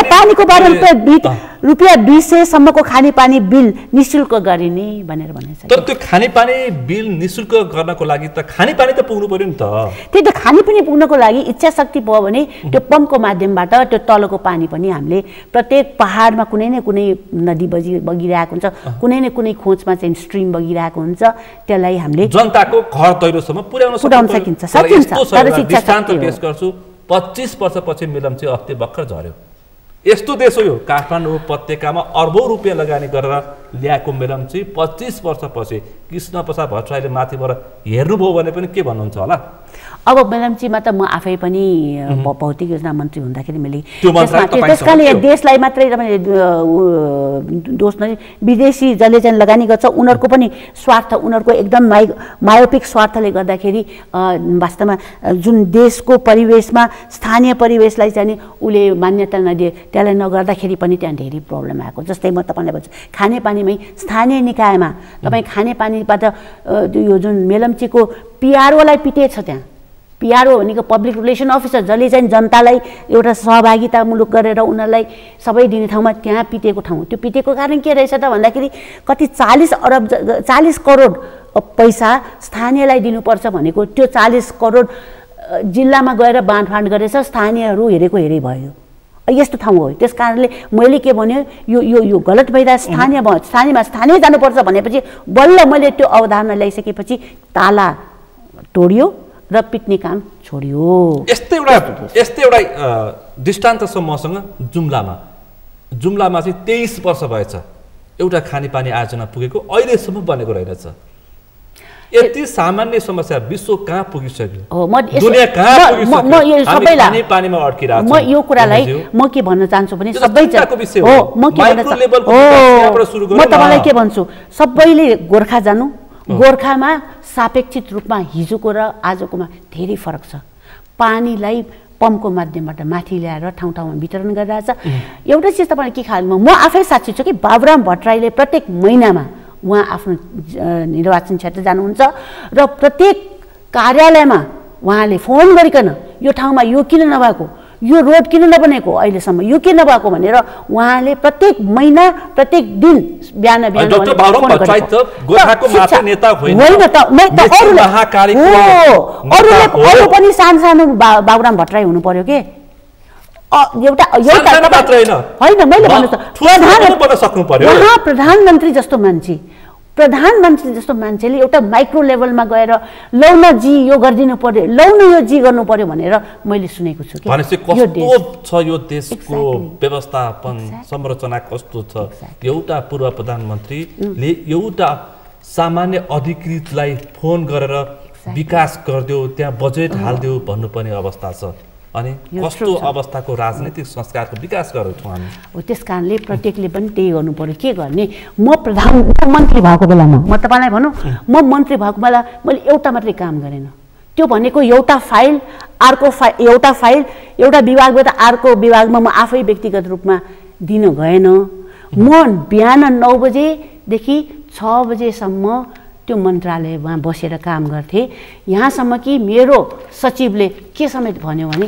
पानीको बारेमा रुपियाँ 200 सम्मको खानेपानी बिल निःशुल्क गरिने भनेर भनेछ। तर त्यो खानेपानी बिल निःशुल्क गर्नको लागि त खानेपानी त पुग्नु पर्यो नि त। त्यही त खानेपानी पुग्नको लागि इच्छा शक्ति भयो भने त्यो पम्पको माध्यमबाट त्यो तलको पानी पनि हामीले प्रत्येक पहाडमा कुनै न कुनै नदी बगिरहेको हुन्छ, कुनै न कुनै खोजमा चाहिँ स्ट्रिम बगिरहेको हुन्छ, त्यसलाई हामीले जनताको घर दैलोसम्म पुर्याउन सकिन्छ। तर शिक्षा शक्ति पेश गर्छु। 25 वर्षपछि मेलम्ची अस्ति भर्खर झर्यो। यस्तो देश हो यो। काठमाडौँ उपत्यकामा अर्बौं रुपियाँ लगानी गरेर ल्याएको मेलम्ची 25 वर्षपछि कृष्ण प्रसाद भट्टराईले माथिबाट हेर्नुभयो भने पनि के भन्नुहुन्छ होला? अब मेलम्चीमा त म आफै पनि भौतिक योजना मन्त्री हुँदाखेरि मैले त्यसकारणले देशलाई मात्रै तपाईँले दोष नै विदेशी जसले चाहिँ लगानी गर्छ उनीहरूको पनि स्वार्थ, उनीहरूको एकदम मायोपिक स्वार्थले गर्दाखेरि वास्तवमा जुन देशको परिवेशमा स्थानीय परिवेशलाई चाहिँ उसले मान्यता नदिए त्यसलाई नगर्दाखेरि पनि त्यहाँ धेरै प्रब्लम आएको। जस्तै म तपाईँलाई भन्छु खानेपानीमै स्थानीय निकायमा तपाईँ खानेपानीबाट यो जुन मेलम्चीको पिआरओलाई पिटेछ। त्यहाँ पिआरओ भनेको पब्लिक रिलेसन अफिसर जसले चाहिँ जनतालाई एउटा सहभागितामूलक गरेर उनीहरूलाई सबै दिने ठाउँमा त्यहाँ पिटेको ठाउँ। त्यो पिटेको कारण के रहेछ त भन्दाखेरि कति 40 करोड पैसा स्थानीयलाई दिनुपर्छ भनेको त्यो 40 करोड जिल्लामा गएर बाँडफाँड गरेछ, स्थानीयहरू हेरेको हेरै भयो। यस्तो ठाउँ हो। त्यस कारणले मैले के भन्यो यो गलत भइरहेको स्थानीय जानुपर्छ भनेपछि बल्ल मैले त्यो अवधारणा ल्याइसकेपछि ताला तोडियो र पिट्ने काम छोडियो। यस्तै एउटा दृष्टान्त छ मसँग। जुम्लामा चाहिँ 23 वर्ष भएछ एउटा खानेपानी आयोजना पुगेको, अहिलेसम्म बनेको रहेछ। यति सामान्य समस्या विश्व कहाँ पुगिसक्यो, दुनियाँ कहाँ पुगिसक्यो, पानीमा अड्किरहेको छ। म यो कुरालाई म के भन्न चाहन्छु भने सबै हो म तपाईँलाई के भन्छु, सबैले गोर्खा जानु। गोर्खामा सापेक्षित रूपमा हिजोको र आजकोमा धेरै फरक छ। पानीलाई पम्पको माध्यमबाट माथि ल्याएर ठाउँ-ठाउँमा वितरण गरिरहेछ। एउटा चिज तपाईँले के खानु, म आफै साक्षी छु कि बाबुराम भट्टराईले प्रत्येक महिनामा उहाँ आफ्नो निर्वाचन क्षेत्र जानुहुन्छ र प्रत्येक कार्यालयमा उहाँले फोन गरिकन यो ठाउँमा यो किन नभएको, यो रोड किन नबनेको, अहिलेसम्म यो किन नभएको भनेर उहाँले प्रत्येक महिना प्रत्येक दिन बिहान अरू पनि सानो सानो बाबुराम भट्टराई हुनु पर्यो के। एउटा होइन मैले भन्नु प्रधानमन्त्री जस्तो मान्छे प्रधानमन्त्रीले एउटा माइक्रो लेभलमा गएर लौ न जी यो गरिदिनु पर्यो, लौ न यो जी गर्नु पर्यो भनेर मैले सुनेको छु। भनेपछि कस्तो छ यो देशको व्यवस्थापन संरचना कस्तो छ? एउटा पूर्व प्रधानमन्त्रीले एउटा सामान्य अधिकृतलाई फोन गरेर विकास गरिदियो, त्यहाँ बजेट हालिदियो भन्नुपर्ने अवस्था छ। अनि कस्तो अवस्थाको राजनीतिक संस्कारको विकास गरेको छौँ हामी। हो त्यस कारणले प्रत्येकले पनि त्यही गर्नु पर्यो। के गर्ने, मन्त्री भएको बेलामा म तपाईँलाई भनौँ, म मन्त्री भएको बेला मैले एउटा मात्रै काम गरेन। त्यो भनेको एउटा फाइल एउटा विभागबाट अर्को विभागमा म आफै व्यक्तिगत रूपमा दिन गएन। म बिहान 9 बजेदेखि 6 बजेसम्म त्यो मन्त्रालयमा बसेर काम गर्थेँ। यहाँसम्म कि मेरो सचिवले के समेत भन्यो भने,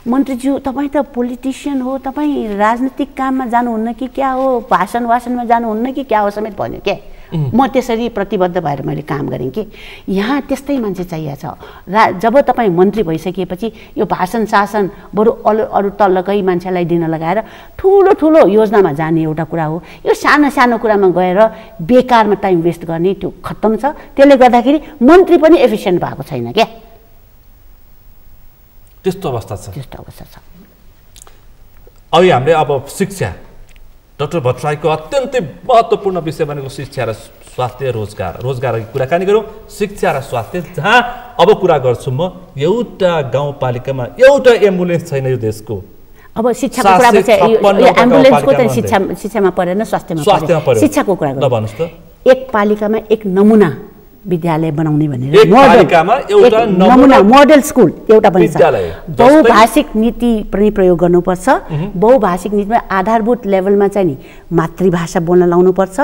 मन्त्रीज्यू तपाईँ त पोलिटिसियन हो, तपाईँ राजनीतिक काममा जानुहुन्न कि क्या हो, भाषणमा जानुहुन्न कि क्या हो समेत भन्यो क्या। म त्यसरी प्रतिबद्ध भएर मैले काम गरेँ कि यहाँ त्यस्तै मान्छे चाहिएको छ। जब तपाईँ मन्त्री भइसकेपछि यो भाषण शासन बरु अरू तल्लकै मान्छेलाई दिन लगाएर ठुलो ठुलो योजनामा जाने एउटा कुरा हो। यो सानो सानो कुरामा गएर बेकारमा टाइम वेस्ट गर्ने त्यो खत्तम छ। त्यसले गर्दाखेरि मन्त्री पनि एफिसियन्ट भएको छैन क्या। त्यस्तो अवस्था छ। अब हामीले शिक्षा, डाक्टर भट्टराईको अत्यन्तै महत्त्वपूर्ण विषय भनेको शिक्षा र स्वास्थ्य, रोजगारको कुराकानी गरौँ। शिक्षा र स्वास्थ्य, जहाँ अब कुरा गर्छु म, एउटा गाउँपालिकामा एउटा एम्बुलेन्स छैन यो देशको। अब शिक्षाको कुरा एम्बुलेन्सको त शिक्षामा परेन, स्वास्थ्यमा पऱ्यो। शिक्षाको कुरा गर्नु भन्नुहोस् त। एक पालिकामा एक नमुना विद्यालय बनाउने भनेर नमुना मोडल स्कुल एउटा पनि छ। बहुभाषिक नीति पनि प्रयोग गर्नुपर्छ। बहुभाषिक नीतिमा आधारभूत लेभलमा चाहिँ नि मातृभाषा बोल्न लाउनुपर्छ।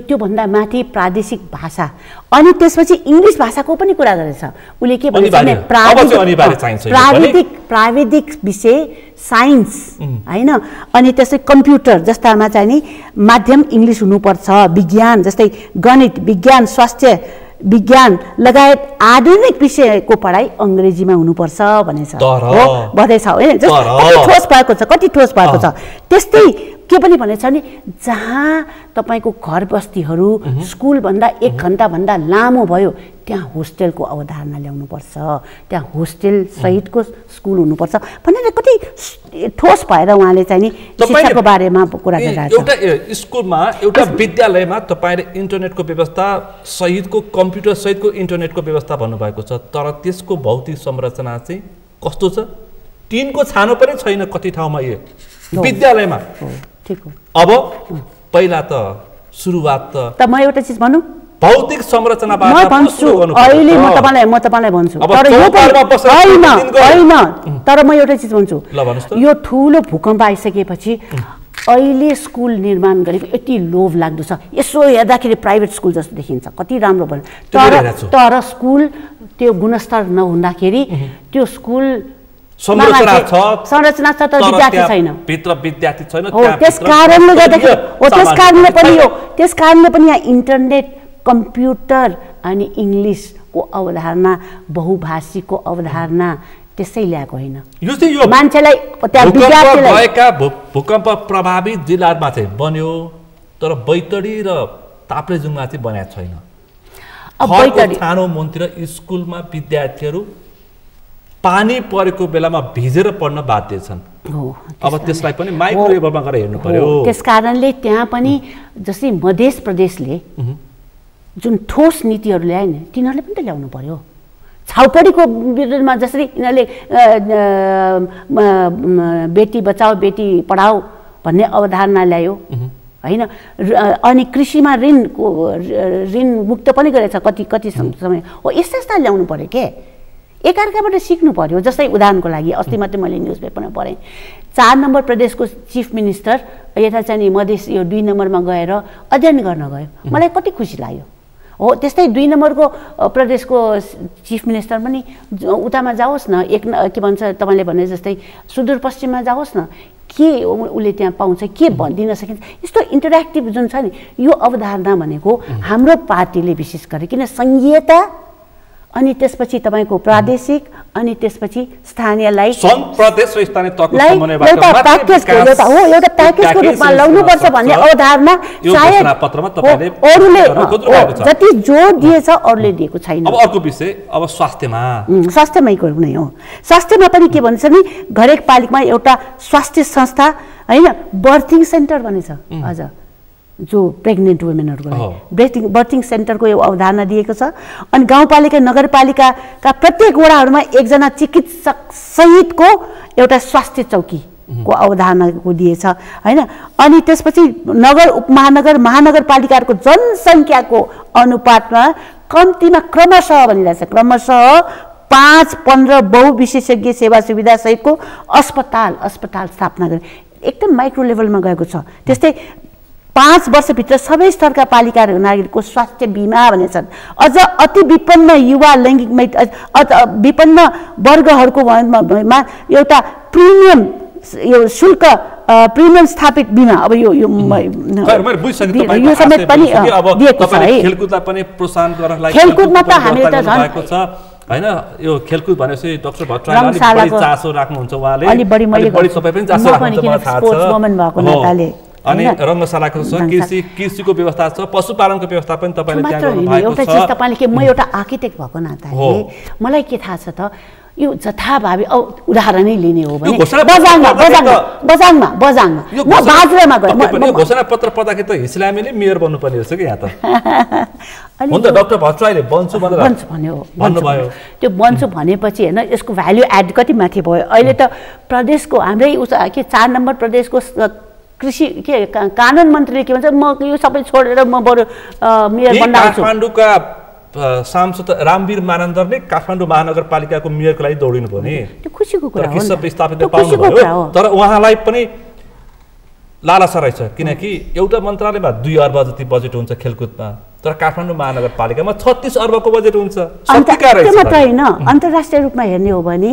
त्योभन्दा माथि प्रादेशिक भाषा, अनि त्यसपछि इङ्ग्लिस भाषाको पनि कुरा गरेछ उसले। के भन्छ भने प्राविधिक विषय साइन्स होइन, अनि त्यसै कम्प्युटर जस्तामा चाहिँ नि माध्यम इङ्ग्लिस हुनुपर्छ। विज्ञान जस्तै गणित, विज्ञान, स्वास्थ्य विज्ञान लगायत आधुनिक विषयको पढाइ अङ्ग्रेजीमा हुनुपर्छ भनेछ भन्दैछ होइन। कति ठोस भएको छ। त्यस्तै के पनि भनेछ नि, जहाँ तपाईँको घर बस्तीहरू स्कुलभन्दा 1 घन्टाभन्दा लामो भयो त्यहाँ होस्टेलको अवधारणा ल्याउनुपर्छ, त्यहाँ होस्टेल सहितको स्कुल हुनुपर्छ भनेर कति ठोस भएर उहाँले चाहिँ नि शिक्षाको बारेमा कुरा गरिरहेको छ। एउटा स्कुलमा, एउटा विद्यालयमा तपाईँले इन्टरनेटको व्यवस्था सहितको, कम्प्युटर सहितको इन्टरनेटको व्यवस्था भन्नुभएको छ, तर त्यसको भौतिक संरचना चाहिँ कस्तो छ? टिनको छानो पनि छैन कति ठाउँमा यो विद्यालयमा। अब पहिला त सुरुवात त म एउटा चिज भनौँ, भौतिक संरचनाबाट म भन्छु अहिले म तपाईलाई भन्छु, तर यो होइन, तर म एउटा चिज भन्छु। यो ठुलो भूकम्प आइसकेपछि अहिले स्कुल निर्माण गरेको यति लोभ लाग्दो छ। यसो हेर्दाखेरि प्राइभेट स्कुल जस्तो देखिन्छ, कति राम्रो भयो, तर स्कुल त्यो गुणस्तर नहुँदाखेरि त्यो स्कुल संरचना छ तर विद्यार्थी छैन, भित्र विद्यार्थी छैन। त्यस कारणले पनि यहाँ इन्टरनेट, कम्प्युटर अनि इङ्ग्लिसको अवधारणा, बहुभाषीको अवधारणा त्यसै ल्याएको होइन। मान्छेलाई भूकम्प प्रभावित जिल्लामा चाहिँ बन्यो, तर बैतडी र ताप्लेजुङमा चाहिँ बनाएको छैन। छानो मुनतिर स्कुलमा विद्यार्थीहरू पानी परेको बेलामा भिजेर पढ्न बाध्य छन्। अब त्यसलाई पनि माइक्रो लेभलमा गएर हेर्नु पर्यो। त्यस कारणले त्यहाँ पनि जस्तै मध्य प्रदेशले जुन ठोस नीतिहरू ल्याए नि, तिनीहरूले पनि त ल्याउनु पर्यो। छाउपडीको विरुद्धमा जसरी यिनीहरूले बेटी बचाओ बेटी पढाओ भन्ने अवधारणा ल्यायो होइन, अनि कृषिमा ऋण मुक्त पनि गरेछ कति समय हो। यस्ता ल्याउनु पर्यो के, एकअर्काबाट सिक्नु पर्यो। जस्तै उदाहरणको लागि अस्ति मात्रै मैले न्युज पेपरमा पढेँ, 4 नम्बर प्रदेशको चिफ मिनिस्टर यता चाहिँ मधेस यो 2 नम्बरमा गएर अध्ययन गर्न गयो। मलाई कति खुसी लाग्यो। हो त्यस्तै 2 नम्बरको प्रदेशको चिफ मिनिस्टर पनि उतामा जाओस् न, के भन्छ तपाईँले भने जस्तै सुदूरपश्चिममा जाओस् न, के उसले त्यहाँ पाउँछ, के दिन सकिन्छ। यस्तो इन्टरेक्टिभ जुन छ नि, यो अवधारणा भनेको हाम्रो पार्टीले विशेष गरी, किन सङ्घीयता अनि त्यसपछि तपाईको प्रादेशिक अनि त्यसपछि स्थानीयलाई सङ्घ प्रदेश र स्थानीय तहको समन्वयबाट एउटा प्याकेजको एउटा प्याकेजको रूपमा ल्याउनुपर्छ भन्ने अवधारणा सायद पत्रमा तपाईले अरूले जति जोड दिएछ अरूले दिएको छैन। अब अर्को विषय अब स्वास्थ्यमै कुनै हो। स्वास्थ्यमा पनि के भन्छ नि हरेक पालिकामा एउटा स्वास्थ्य संस्था हैन बर्थिङ सेन्टर भनेछ अझ जो प्रेग्नेन्ट वुमेनहरुको लागि बर्थिङ सेन्टरको यो अवधारणा दिएको छ। अनि गाउँपालिका नगरपालिकाका प्रत्येक वडाहरूमा एकजना चिकित्सक सहितको एउटा स्वास्थ्य चौकीको अवधारणाको दिएछ हैन। अनि त्यसपछि नगर उपमहानगर महानगरपालिकाहरूको जनसङ्ख्याको अनुपातमा कम्तीमा क्रमशः भनिरहेछ क्रमशः 5-15 बहुविशेषज्ञ सेवा सुविधा सहितको अस्पताल स्थापना गरे एकदम माइक्रो लेभलमा गएको छ। त्यस्तै 5 वर्षभित्र सबै स्तरका पालिकाहरू नागरिकको स्वास्थ्य बीमा भनेछन्। अझ अति विपन्न युवा लैङ्गिक विपन्न वर्गहरूको एउटा प्रिमियम यो शुल्क प्रिमियम स्थापित बीमा अब यो समेत पनि दिएको छ है। खेलकुदलाई पनि प्रोत्साहन गर्नलाई खेलकुदमा त हामीले त हैन यो खेलकुद भनेपछि डाक्टर भट्टराईले अलि बढी चासो राख्नुहुन्छ उहाँले अलि बढी सबै पनि चासो राख्नुहुन्छ स्पोर्ट्स वुमन भएको नाताले अनि रङ्गशालाको छ कृषिको व्यवस्था छ पशुपालनको व्यवस्था पनि तपाईले त्यहाँ गर्नु भएको छ। एउटा चीज तपाईले के म एउटा आर्किटेक्ट भएको नाताले मलाई के थाहा छ त यो जथाभावी उदाहरणै लिने हो भने बजाङमा बाजुरामा गयो घोषणा पत्र पढ्दाखेरि त इस्लामीले मेयर बन्नुपर्ने रहेछ कि यहाँ त हुन्छ डाक्टर भट्टराईले बन्छु भन्नुभयो। त्यो बन्छु भनेपछि हैन यसको भ्याल्यु एड कति माथि भयो। अहिले त प्रदेशको हाम्रै के 4 नम्बर प्रदेशको कृषि के कानुन मन्त्रीले के भन्छ म यो सबै छोडेर म बरु मेयर बन्न आउँछु। काठमाडौँका सांसद रामवीर मानन्दरले काठमाडौँ महानगरपालिकाको मेयरको लागि दौडिनु भयो नि त्यो खुसीको कुरा हो। विस्थापित पाउनुभयो तर उहाँलाई पनि लालसा रहेछ किनकि एउटा मन्त्रालयमा 2 अर्ब जति बजेट हुन्छ खेलकुदमा तर काठमाडौँ महानगरपालिकामा 36 अर्बको बजेट हुन्छ। त्यो मात्र होइन अन्तर्राष्ट्रिय रूपमा हेर्ने हो भने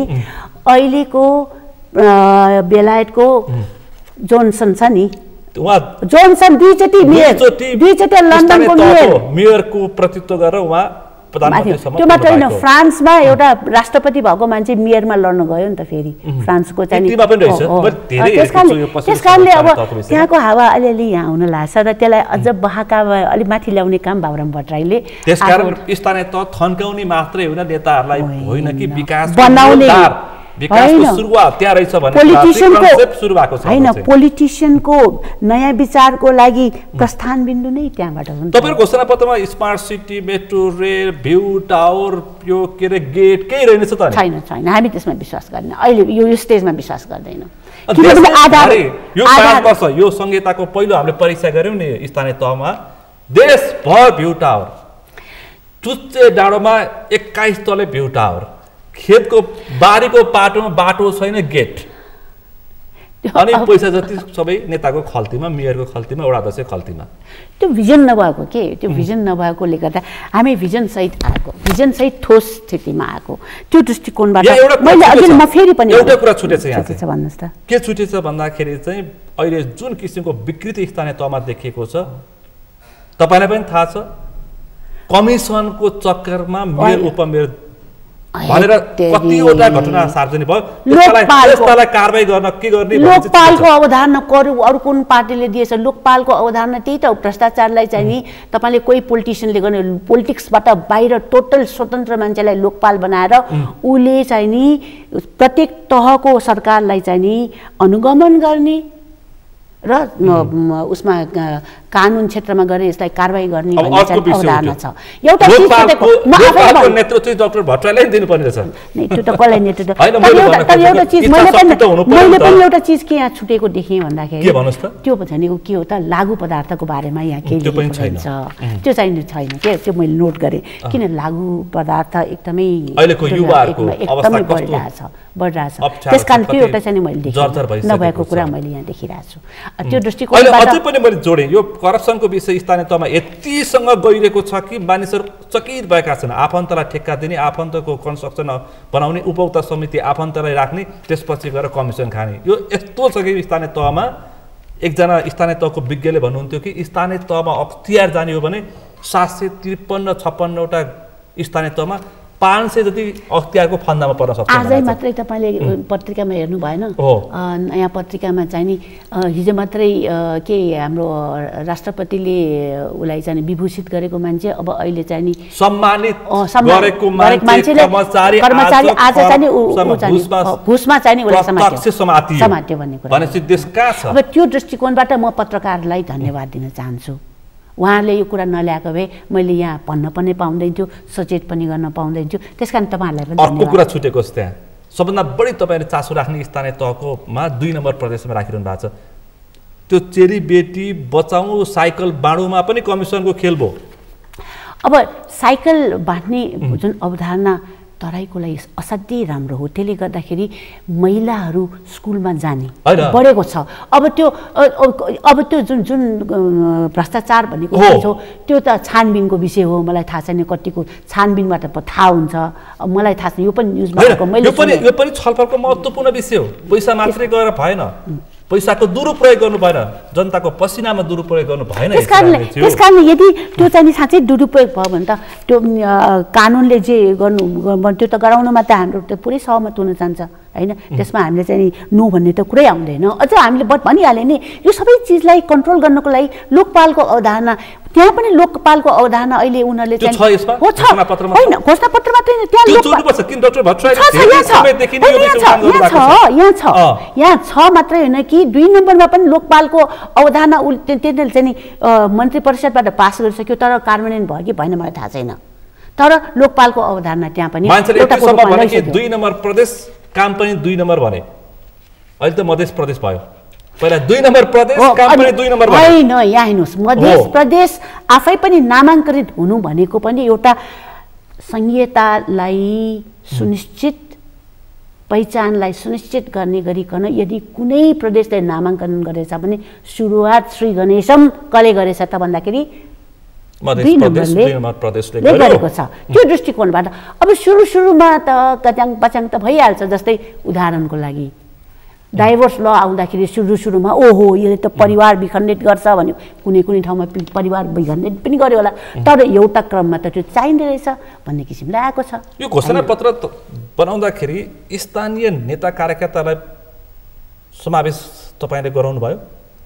अहिलेको बेलायतको जोनसन छ नि जोनसन दुईचोटि लन्डनको मेयरको प्रतिनिधित्व गरेर उहाँ प्रधानमन्त्रीसम्म त्यो मात्र होइन फ्रान्समा एउटा राष्ट्रपति भएको मान्छे मेयरमा लड्न गयो नि त फेरि फ्रान्सको चाहिँ त्यसकारणले अब त्यहाँको हावा अलिअलि यहाँ हुन लाग्छ र त्यसलाई अझ बहाकावा अलि माथि ल्याउने काम बाबुराम भट्टराईले त्यसकारण स्थानीय तह थन्काउने मात्रै होइन नेताहरूलाई होइन कि विकास बनाउने विकासको सुरुवात त्यहाँ रहेछ भन्ने कन्सेप्ट सुरु भएको छ हैन पोलिटिशियनको नयाँ विचारको लागि प्रस्थान बिन्दु नै त्यहाँबाट हुन्छ। तपाईहरुको घोषणा पत्रमा smart city metro rail view tower यो के रे गेट केही रहेनछ त छैन हामी त्यसमा विश्वास गर्दैन अहिले यो स्टेजमा विश्वास गर्दैन किनभने आधार यो 5 वर्ष यो संहिताको पहिलो हामीले परीक्षा गर्यौं नि स्थानीय तहमा देशभर भ्यू टावर टुच्चे डाँडोमा 21 तले भ्यू टावर खेतको बारीको पाटोमा बाटो छैन गेट अनि पैसा जति सबै नेताको खल्तीमा मेयरको खल्तीमा वडा अध्यक्ष खल्तीमा त्यो भिजन नभएको के त्यो भिजन नभएकोले गर्दा हामी भिजन सहित आएको भिजन सहित ठोस स्थितिमा आएको त्यो दृष्टिकोणबाट मैले अझै म फेरि पनि एउटा कुरा छुटेछ यहाँ छ भन्नुस् त के छुटेछ भन्दाखेरि चाहिँ अहिले जुन किसिमको विकृति स्थानीय तहमा देखिएको छ तपाईलाई पनि थाहा छ कमिसनको चक्करमा मेयर उपमेयर भनेर कतिवटा घटना सार्वजनिक भयो त्यसलाई कारबाही गर्न के गर्ने लोकपालको अवधारणा अरु कुन पार्टीले दिएछ लोकपालको अवधारणा त्यही त भ्रष्टाचारलाई चाहिँ नि तपाईले कोही पोलिटिशियनले गर्ने पोलिटिक्सबाट बाहिर टोटल स्वतन्त्र मान्छेलाई लोकपाल बनाएर उले चाहिँ नि प्रत्येक तहको सरकारलाई चाहिँ नि अनुगमन गर्ने र उसमा कानुन क्षेत्रमा गरे यसलाई कारबाही गर्ने भन्ने चाहिँ अवधारणा छ। एउटा लोकपालको नेतृत्व डाक्टर भट्टराईलाई दिनुपर्ने रहेछ नि त्यो त कसलाई नेतृत्व तर एउटा चीज मैले पनि एउटा चीज के यहाँ छुटेको देखेँ भन्दाखेरि के भन्नुस् त त्यो भनेको के हो त लागु पदार्थको बारेमा यहाँ के लेखेको छ त्यो चाहिँ छैन के त्यो मैले नोट गरेँ किन लागु पदार्थ एकदमै अहिलेको युवाहरुको अवस्था बढिरहेछ त्यसकारण त्यो एउटा चाहिँ मैले देखेँ नभएको कुरा मैले यहाँ देखिरहेको छु त्यो दृष्टिकोणबाट अझै पनि मैले जोडे यो करप्सनको विषय स्थानीय तहमा यतिसँग गइरहेको छ कि मानिसहरू चकित भएका छन् आफन्तलाई ठेक्का दिने आफन्तको कन्स्ट्रक्सन बनाउने उपभोक्ता समिति आफन्तलाई राख्ने त्यसपछि गएर कमिसन खाने यो यस्तो छ कि स्थानीय तहमा एकजना स्थानीय तहको विज्ञले भन्नुहुन्थ्यो कि स्थानीय तहमा अख्तियार जाने हो भने 753-56 वटा स्थानीय तहमा 500 जति अख्तियारको फन्दामा पर्न सक्छ। आजै मात्रै तपाईँले पत्रिकामा हेर्नु भएन, नयाँ पत्रिकामा चाहिँ नि हिजो मात्रै के हाम्रो राष्ट्रपतिले उसलाई चाहिँ विभूषित गरेको मान्छे अब अहिले चाहिँ नि सम्मानित गरेको मान्छेले कर्मचारी आज चाहिँ नि घुसमा चाहिँ नि उसलाई समात्यो भन्ने कुरा भनेपछि देश कहाँ छ? अब त्यो दृष्टिकोणबाट म पत्रकारलाई धन्यवाद दिन चाहन्छु। उहाँले यो कुरा नल्याएको भए मैले यहाँ भन्न पनि पाउँदैन थियो, सचेत पनि गर्न पाउँदैन थियो। त्यसकारण तपाईँहरूलाई पनि अर्को कुरा छुटेको छ। त्यहाँ सबभन्दा बढी तपाईँले चासो राख्ने स्थानीय तहकोमा 2 नम्बर प्रदेशमा राखिरहनु भएको छ। त्यो चेली बेटी बचाउँ साइकल बाँडुमा पनि कमिसनको खेल भयो। अब साइकल बाँड्ने जुन अवधारणा तराईको लागि असाध्यै राम्रो हो। त्यसले गर्दाखेरि महिलाहरू स्कुलमा जाने बढेको छ। अब त्यो जुन जुन भ्रष्टाचार भनेको छ त्यो त छानबिनको विषय हो। मलाई थाहा छैन कतिको छानबिनबाट थाहा हुन्छ, मलाई थाहा छैन। यो पनि न्युजमा यो पनि छलफलको महत्त्वपूर्ण विषय हो। पैसा मात्रै गएर भएन, पैसाको दुरुपयोग गर्नु भएन, जनताको पसिनामा दुरुपयोग गर्नु भएन। त्यसकारणले यदि त्यो चाहिँ साँच्चै दुरुपयोग भयो भने त त्यो कानुनले जे गर्नु त्यो त गराउनुमा त हाम्रो त पुरै सहमत हुन जान्छ हैन। त्यसमा हामीले चाहिँ नो भन्ने त कुरै आउँदैन। अझ हामीले भनिहाले नि यो सबै चिजलाई कन्ट्रोल गर्नको लागि लोकपालको अवधारणा, त्यहाँ पनि लोकपालको अवधारणा अहिले उनीहरूले चाहिँ होइन घोषणापत्र मात्रै यहाँ छ मात्रै होइन कि 2 नम्बरमा पनि लोकपालको अवधारणा त्यसले चाहिँ नि मन्त्री परिषदबाट पास गरिसक्यो, तर कार्यान्वयन भयो कि भएन मलाई थाहा छैन। तर लोकपालको अवधारणा त्यहाँ पनि 2 नम्बर प्रदेश काम पनि 2 नम्बर भने अहिले त मध्य प्रदेश भयो। पहिला 2 नम्बर प्रदेश काम पनि 2 नम्बर भयो। हैन यहाँ हेर्नुस्, मध्य प्रदेश आफै पनि नामाङ्कन हुनु भनेको पनि एउटा संहितालाई सुनिश्चित पहिचानलाई सुनिश्चित गर्ने गरिकन यदि कुनै प्रदेशले नामाङ्कन गरेछ भने सुरुवात श्री गणेशम कले गरेछ त भन्दाखेरि प्रदेशले गरेको छ। त्यो दृष्टिकोणबाट अब सुरुमा त कच्याङ पच्याङ त भइहाल्छ। जस्तै उदाहरणको लागि डाइभोर्स ल आउँदाखेरि सुरुमा ओहो यसले त परिवार विखण्डित गर्छ भन्यो, कुनै ठाउँमा परिवार विखण्डित पनि गर्यो होला, तर एउटा क्रममा त त्यो चाहिँदो रहेछ भन्ने किसिमले आएको छ। यो घोषणापत्र बनाउँदाखेरि स्थानीय नेता कार्यकर्तालाई समावेश तपाईँले गराउनु भयो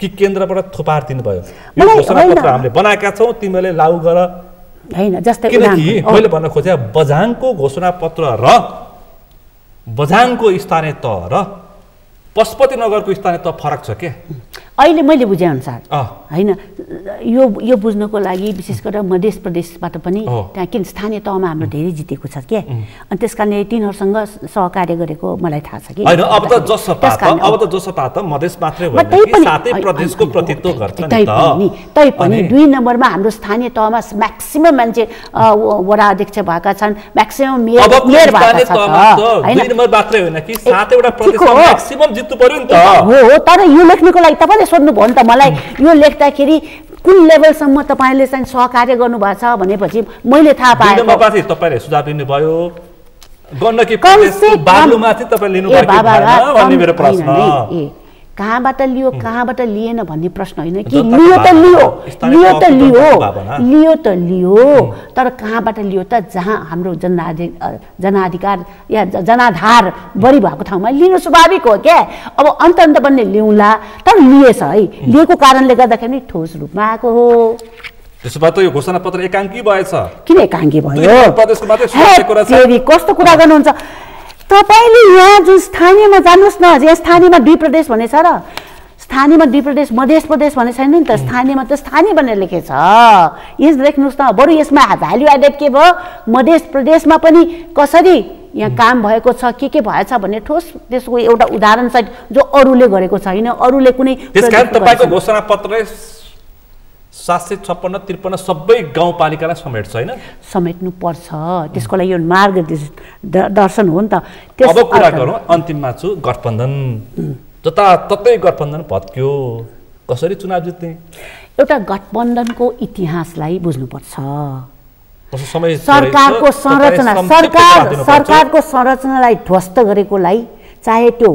कि केन्द्रबाट थुपार दिनुभयो? यो घोषणापत्र हामीले बनाएका छौँ, तिमीले लागू गर हैन। जस्तै किनकि मैले भन्न खोजे बझाङको घोषणापत्र र बझाङको स्थानीय तह र पशुपतिनगरको स्थानीय तह फरक छ के? अहिले मैले बुझेअनुसार हैन, यो बुझ्नको लागि विशेष गरेर मध्य प्रदेशबाट पनि त्यहाँ किन स्थानीय तहमा हाम्रो धेरै जितेको छ के, अनि त्यस कारणले तिनीहरूसँग सहकार्य गरेको मलाई थाहा छ कि हैन। अब त जसपा त मधेस मात्रै होइन कि सातै प्रदेशको प्रतिनिधित्व गर्छ नि त। तैपनि 2 नम्बरमा हाम्रो स्थानीय तहमा म्याक्सिमम मान्छे वडा अध्यक्ष भएका छन्, म्याक्सिमम मेयर भएका छन् हैन। 2 नम्बर मात्रै होइन कि सातैवटा प्रदेशमा म्याक्सिमम जित्नु पर्यो नि त। हो, तर यो लेख्नको लागि तपाईले सोध्नु भयो नि त मलाई, यो लेख्दाखेरि कुन लेभलसम्म तपाईले चाहिँ सहकार्य गर्नुभएको छ भनेपछि मैले थाहा पाएँ। तपाईले सुझाव दिनुभयो गण्डकी प्रदेशको बागलुमाथि तपाईले लिनु भएको भएन भन्ने मेरो प्रश्न। कहाँबाट लिएन भन्ने प्रश्न होइन कि लियो त लियो, तर कहाँबाट लियो त जहाँ हाम्रो जनाधिकार या जनाधार बढी भएको ठाउँमा लिनु स्वाभाविक हो क्या। अब अन्त पनि ल्याउला, तर लिएछ है, लिएको कारणले गर्दाखेरि ठोस रूपमा आएको हो। त्यसो भए त यो घोषणापत्र एकाङ्की भएछ। किन एकाङ्की भयो? कस्तो कुरा गर्नुहुन्छ तपाईले? यहाँ जुन स्थानीयमा जानुहोस् न, यहाँ स्थानीयमा 2 प्रदेश भने छ र स्थानीयमा 2 प्रदेश मध्य प्रदेश भने छैन नि त। स्थानीयमा त स्थानीय भनेर लेखेछ। यस लेख्नुहोस् न, बरु यसमा भ्याल्यु एडेड के भयो, मध्य प्रदेशमा पनि कसरी यहाँ काम भएको छ के भएछ भन्ने ठोस त्यसको एउटा उदाहरण सहित जो अरूले गरेको छैन, अरूले कुनै। त्यसकारण तपाईको घोषणापत्रले 756-53 सबै गाउँपालिकालाई समेट्छ हैन? समेट्नु पर्छ, त्यसको लागि यो मार्गदर्शन हो नि त। अब कुरा गरौँ अन्तिममा छु गठबन्धन। जताततै गठबन्धन भत्क्यो, कसरी चुनाव जित्ने? एउटा गठबन्धनको इतिहासलाई बुझ्नुपर्छ। सरकारको संरचनालाई ध्वस्त गरेकोलाई, चाहे त्यो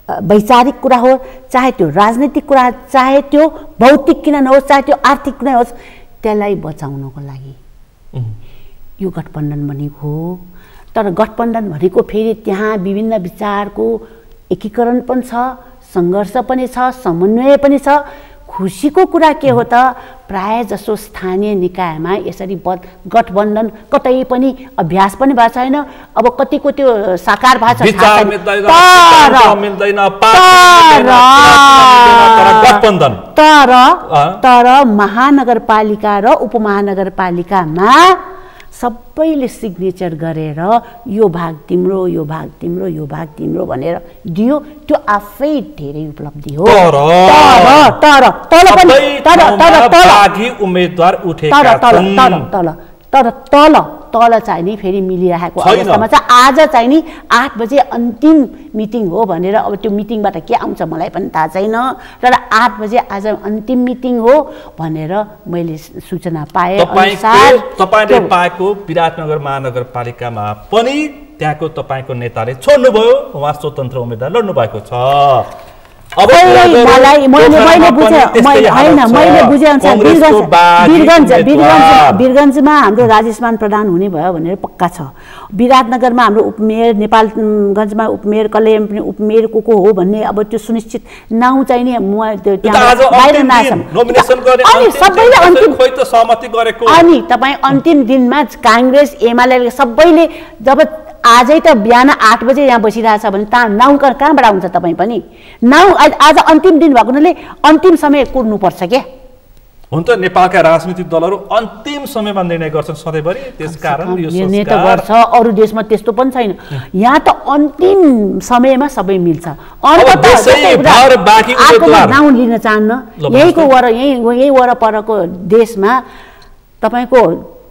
वैचारिक कुरा हो, चाहे त्यो राजनीतिक कुरा, चाहे त्यो भौतिक किन नहोस्, चाहे त्यो आर्थिक किन होस्, त्यसलाई बचाउनको लागि यो गठबन्धन बनेको हो। तर गठबन्धन भनेको फेरि त्यहाँ विभिन्न विचारको एकीकरण पनि छ, सङ्घर्ष पनि छ, समन्वय पनि छ। खुसीको कुरा के हो त, प्राय जसो स्थानीय निकायमा यसरी गठबन्धन कतै पनि अभ्यास पनि भएको छैन। अब कतिको त्यो साकार भएको छ तर महानगरपालिका र उपमहानगरपालिकामा सबैले सिग्नेचर गरेर यो भाग तिम्रो, यो भाग तिम्रो, यो भाग तिम्रो भनेर दियो। त्यो आफै धेरै उपलब्धि हो। तल चाहिँ नि फेरि मिलिरहेको अवस्थामा चाहिँ आज चाहिँ नि 8 बजे अन्तिम मिटिङ हो भनेर, अब त्यो मिटिङबाट के आउँछ मलाई पनि थाहा छैन, तर 8 बजे आज अन्तिम मिटिङ हो भनेर मैले सूचना पाएँ। तपाईले पाएको विराटनगर महानगरपालिकामा पनि त्यहाँको तपाईको नेताले छोड्नुभयो, उहाँ स्वतन्त्र उम्मेदवार लड्नु भएको छ। अब मैले बुझे अनुसार वीरगञ्जमा हाम्रो राजेशमान प्रधान हुने भयो भनेर पक्का छ। विराटनगरमा हाम्रो उपमेयर, नेपालगञ्जमा उपमेयर, कलेम पनि उपमेयर को हो भन्ने अब त्यो सुनिश्चित नाउँ चाहिँ नि बाहिर अनि तपाईँ अन्तिम दिनमा काङ्ग्रेस एमाले सबैले जब आजै त बिहान 8 बजे यहाँ बसिरहेछ भने नाउँ कहाँबाट आउँछ? तपाईँ पनि नाउँ आज अन्तिम दिन भएको हुनाले अन्तिम समय कुर्नुपर्छ क्या। हुन त नेपालका राजनीतिक दलहरू अन्तिम समयमा निर्णय गर्छन् सधैँभरि, त्यसकारण यो निर्णय त गर्छ। अरू देशमा त्यस्तो पनि छैन, यहाँ त अन्तिम समयमा सबै मिल्छ। नाउँ लिन चाहन्न, यही वरपरको देशमा तपाईँको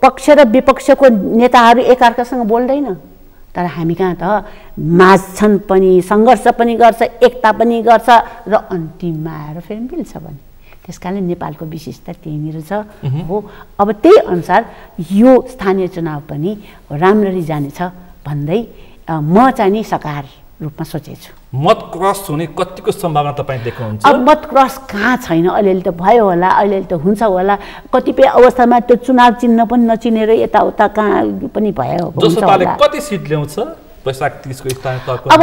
पक्ष र विपक्षको नेताहरू एकअर्कासँग बोल्दैन, तर हामी कहाँ त माझ्छन् पनि, सङ्घर्ष पनि गर्छ, एकता पनि गर्छ र अन्तिममा आएर फेरि मिल्छ भने। त्यस कारणले नेपालको विशेषता त्यहीँनिर छ हो। अब त्यही अनुसार यो स्थानीय चुनाव पनि राम्ररी जानेछ भन्दै म चाहिँ नि सकार रूपमा सोचेछु। मत क्रस हुने कतिको सम्भावना तपाईँ देख्नुहुन्छ? अब मत क्रस कहाँ छैन, अलिअलि त भयो होला, अलिअलि त हुन्छ होला। कतिपय अवस्थामा त्यो चुनाव चिन्ह पनि नचिनेर यताउता कहाँ पनि भयो। कति सिट ल्याउँछ वैशाख 30 को स्थानीय तहको?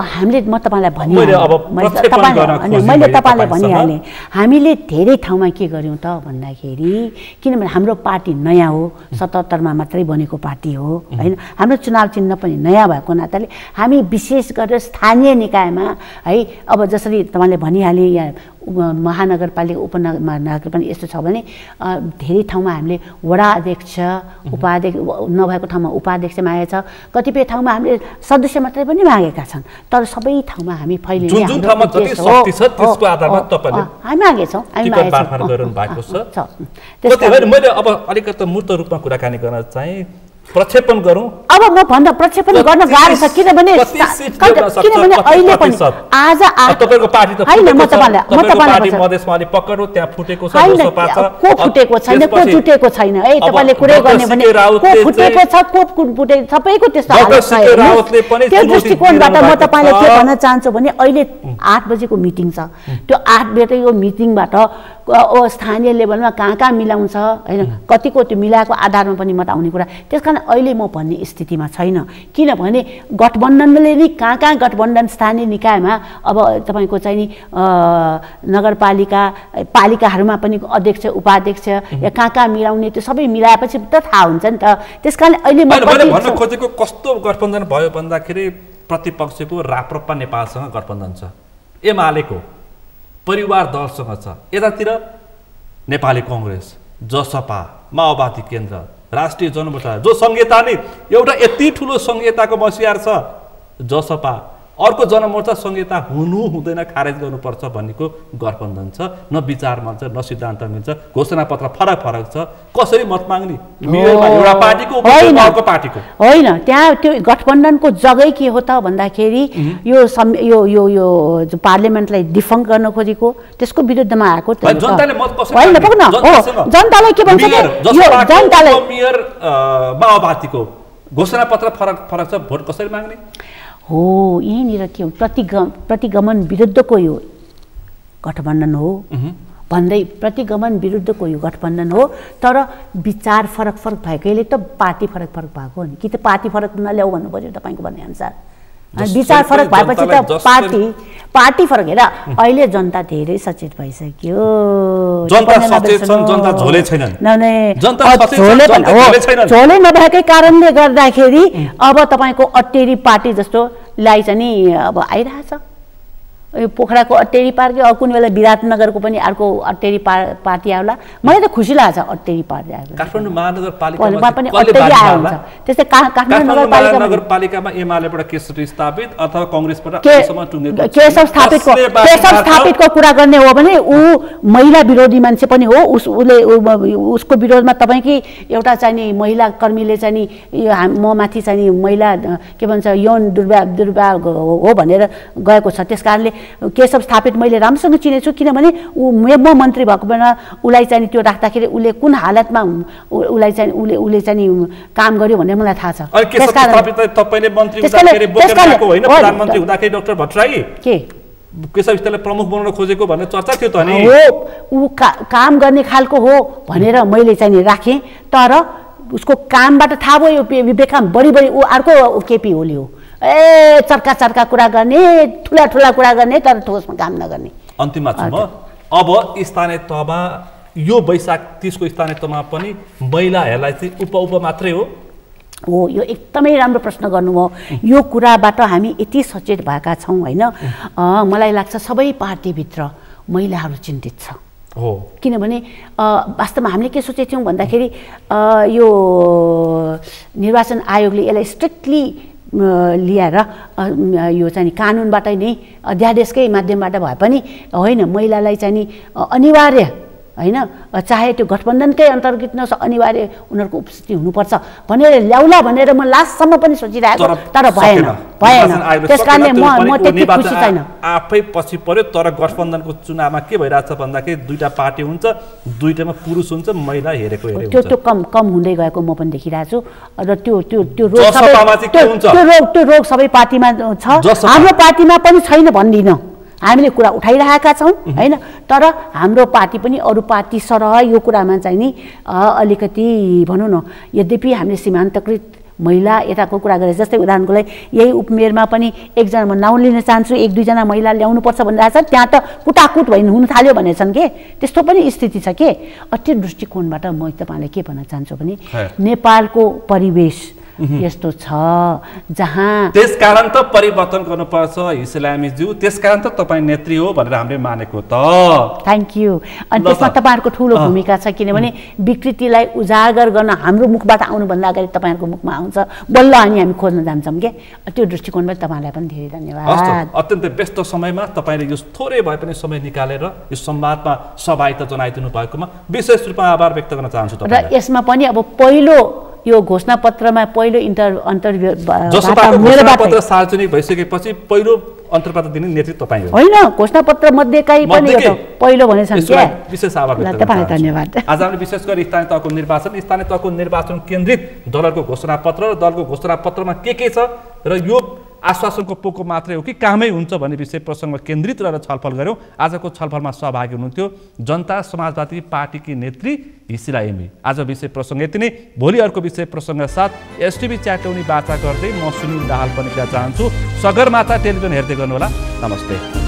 हामीले म तपाईँलाई मैले तपाईँलाई भनिहालेँ, हामीले धेरै ठाउँमा के गर्यौँ त भन्दाखेरि, किनभने हाम्रो पार्टी नयाँ हो, 77 मा मात्रै बनेको पार्टी हो होइन। हाम्रो चुनाव चिन्ह पनि नयाँ भएको नाताले हामी विशेष गरेर स्थानीय निकायमा है, अब जसरी तपाईँले भनिहालेँ यहाँ महानगरपालिका उपमहानगरपालिका यस्तो छ भने धेरै ठाउँमा हामीले वडा अध्यक्ष, उपाध्यक्ष नभएको ठाउँमा उपाध्यक्ष मागेको छ, कतिपय ठाउँमा हामीले सदस्य मात्रै पनि मागेका छन्। तर सबै ठाउँमा हामी हामी मागेछौँ, मैले अब अलिकति मूर्त रूपमा कुराकानी गर्न चाहिँ प्रक्षेपण गरौँ। अब म भन्दा प्रक्षेपण गर्न गाह्रो छ, किनभने अहिले पनि आज तपाईको पार्टी त हैन, म तपाईलाई मधेसमा अलि पकड हो, त्यहाँ फुटेको छ, को फुटेको छैन, को जुटेको छैन है। तपाईले कुरै गर्ने भने को फुटेको छ, को फुटेको, सबैको त्यस्तो हालत छ। त्यो दृष्टिकोणबाट म तपाईलाई के भन्न चाहन्छु भने अहिले 8 बजेको मिटिङ छ, त्यो 8 बजेको मिटिङबाट स्थानीय लेभलमा कहाँ मिलाउँछ हैन, कतिको त्यो मिलाएको आधारमा पनि मत आउने कुरा। त्यसकारण अहिले म भन्ने स्थितिमा छैन, किनभने गठबन्धनले नि कहाँ गठबन्धन स्थानीय निकायमा अब तपाईँको चाहिँ नि पालिकाहरूमा पनि अध्यक्ष उपाध्यक्ष या कहाँ मिलाउने त्यो सबै मिलाएपछि त थाहा हुन्छ नि त। त्यसकारण अहिले म भन्न खोजेको कस्तो गठबन्धन भयो भन्दाखेरि प्रतिपक्षको राप्रपा नेपालसँग गठबन्धन छ, एमालेको परिवार दलसँग छ, यतातिर नेपाली कांग्रेस, जसपा, माओवादी केन्द्र, राष्ट्रिय जनमोर्चा, जो संहिता नै एउटा यति ठुलो संहिताको मसियार छ जसपा, अर्को जनमोर्चा संहिता हुनु हुँदैन, खारेज गर्नुपर्छ भन्नेको गठबन्धन छ। न विचार मिल्छ, न सिद्धान्त मिल्छ, घोषणापत्र फरक फरक छ। कसरी मत माग्ने? एउटा पार्टीको अर्को पार्टीको होइन, त्यहाँ त्यो गठबन्धनको जगै के हो त भन्दाखेरि यो जो पार्लियामेन्टलाई डिफङ्क गर्न खोजेको त्यसको विरुद्धमा आएको जनताले मत कसरी होइन पुग्न हो। जनतालाई के भन्छ यो जनतालाई मेयर माओवादीको घोषणापत्र फरक फरक छ, भोट कसरी माग्ने हो? यहीँनिर के हो, प्रतिगमन विरुद्धको यो गठबन्धन हो भन्दै प्रतिगमन विरुद्धको यो गठबन्धन हो, तर विचार फरक फरक भएकैले त पार्टी फरक फरक भएको हो नि। कि त पार्टी फरक नल्याऊ भन्नु पर्यो तपाईँको भन्ने अनुसार। विचार फरक भएपछि त पार्टी फरक। हेर अहिले जनता धेरै सचेत भइसक्यो। झोले नभएकै कारणले गर्दाखेरि अब तपाईँको अटेरी पार्टी जस्तोलाई चाहिँ नि अब आइरहेछ। यो पोखराको अटेरी पार्टी, अब कुनै बेला विराटनगरको पनि अर्को अटेरी पार्टी आउला। मलाई त खुसी लाग्छ अटेरी पार्टी आयो। काठमाडौँ महानगरपालिकामा पनि अटेरी आयो हुन्छ। त्यस्तै काठमाडौँ नगरपालिकामा एमालेबाट केशव स्थापित अथवा कांग्रेसबाट केशव स्थापितको कुरा गर्ने हो भने ऊ महिला विरोधी मान्छे पनि हो। उसको विरोधमा तपाईँकै एउटा चाहिँ नि महिला कर्मीले चाहिँ नि म माथि चाहिँ नि महिला के भन्छ यौन दुर्व्यवहार हो भनेर गएको छ। त्यसकारणले केशव स्थापित मैले राम्रोसँग चिनेछु, किनभने म मन्त्री भएको बेला उसलाई चाहिँ त्यो राख्दाखेरि उसले कुन हालतमा उसले चाहिँ नि काम गर्यो भन्ने मलाई थाहा छ। केशव स्थापितलाई प्रमुख बनाउन खोजेको भन्ने चर्चा थियो त नि। ऊ काम गर्ने खालको हो भनेर मैले चाहिँ नि राखेँ, तर उसको कामबाट थाहा भयो बेकाम बढी ऊ अर्को केपी ओली हो। चर्का कुरा गर्ने, ठुला कुरा गर्ने, तर ठोसमा काम नगर्ने। अन्तिममा छु म। अब स्थानीय तहमा यो वैशाख 30 को स्थानीय तहमा पनि महिलाहरूलाई चाहिँ उप मात्रै हो? यो एकदमै राम्रो प्रश्न गर्नुभयो। यो कुराबाट हामी यति सचेत भएका छौँ होइन। मलाई लाग्छ सबै पार्टीभित्र महिलाहरू चिन्तित छ हो। किनभने वास्तवमा हामीले के सोचेको थियौँ भन्दाखेरि यो निर्वाचन आयोगले यसलाई स्ट्रिक्टली ल्याएर यो चाहिँ कानुनबाटै नै अध्यादेशकै माध्यमबाट भए पनि होइन महिलालाई चाहिँ नि अनिवार्य होइन, चाहे त्यो गठबन्धनकै अन्तर्गत नहोस् अनिवार्य उनीहरूको उपस्थिति हुनुपर्छ भनेर ल्याउला भनेर म लास्टसम्म पनि सोचिरहेको, तर भएन। त्यसकारणले म त्यति खुसी छैन। आफै पछि पर्यो। तर गठबन्धनको चुनावमा के भइरहेछ भन्दाखेरि दुईटा पार्टी हुन्छ, दुईटामा पुरुष हुन्छ, महिला हेरेको त्यो कम हुँदै गएको म पनि देखिरहेको छु। र त्यो रोग सबै पार्टीमा छ। हाम्रो पार्टीमा पनि छैन भन्दिनँ, हामीले कुरा उठाइरहेका छौँ होइन। तर हाम्रो पार्टी पनि अरू पार्टी सरह यो कुरामा चाहिँ नि अलिकति भनौँ न, यद्यपि हामीले सीमान्तकृत महिला यताको कुरा गरेर, जस्तै उदाहरणको लागि यही उपमेयरमा पनि एकजना म नाउँ लिन चाहन्छु, 1-2 महिला ल्याउनुपर्छ भनिरहेको छ। त्यहाँ त कुटाकुट हुन थाल्यो भनेछन् के, त्यस्तो पनि स्थिति छ के। त्यो दृष्टिकोणबाट म तपाईँलाई के भन्न चाहन्छु भने नेपालको परिवेश यस्तो छ जहाँ त्यसकारण त परिवर्तन गर्नुपर्छ इस्लामीज्यू, त्यसकारण त तपाईँ नेत्री हो भनेर हामीले मानेको त। Thank you. अनि त्यसमा तपाईँहरूको ठुलो भूमिका छ, किनभने विकृतिलाई उजागर गर्न हाम्रो मुखबाट आउनुभन्दा अगाडि तपाईँहरूको मुखमा आउँछ, बल्ल अनि हामी खोज्न जान्छौँ के। त्यो दृष्टिकोणबाट तपाईँलाई पनि धेरै धन्यवाद। अत्यन्तै व्यस्त समयमा तपाईँले यो थोरै भए पनि समय निकालेर यो संवादमा सहभागिता जनाइदिनु भएकोमा विशेष रूपमा आभार व्यक्त गर्न चाहन्छु। र यसमा पनि अब पहिलो यो घोषणा पत्रमा पहिलो घोषणापत्र सार्वजनिक भइसकेपछि पहिलो अन्तर्वार्ता दिने नेतृत्व तपाईँ हो होइन? घोषणा पत्र मध्येकै पनि पहिलो भनेछन् क्या। विशेष आभार व्यक्त तपाईलाई धन्यवाद। आज हामीले विशेष गरी स्थानीय तहको निर्वाचन केन्द्रित दलहरूको घोषणा पत्र र दलको घोषणा पत्रमा के छ र यो आश्वासनको पोको मात्रै हो कि कामै हुन्छ भन्ने विषय प्रसङ्गमा केन्द्रित रहेर छलफल गऱ्यौँ। आजको छलफलमा सहभागी हुनुहुन्थ्यो जनता समाजवादी पार्टीकी नेत्री हिसिला एमी। आज विषय प्रसङ्ग यति नै। भोलि अर्को विषय प्रसङ्ग साथ एसटिभी च्याटौनी वाचा गर्दै म सुनिल दाहाल पनि चाहन्छु। सगरमाथा टेलिभिजन हेर्दै गर्नुहोला। नमस्ते।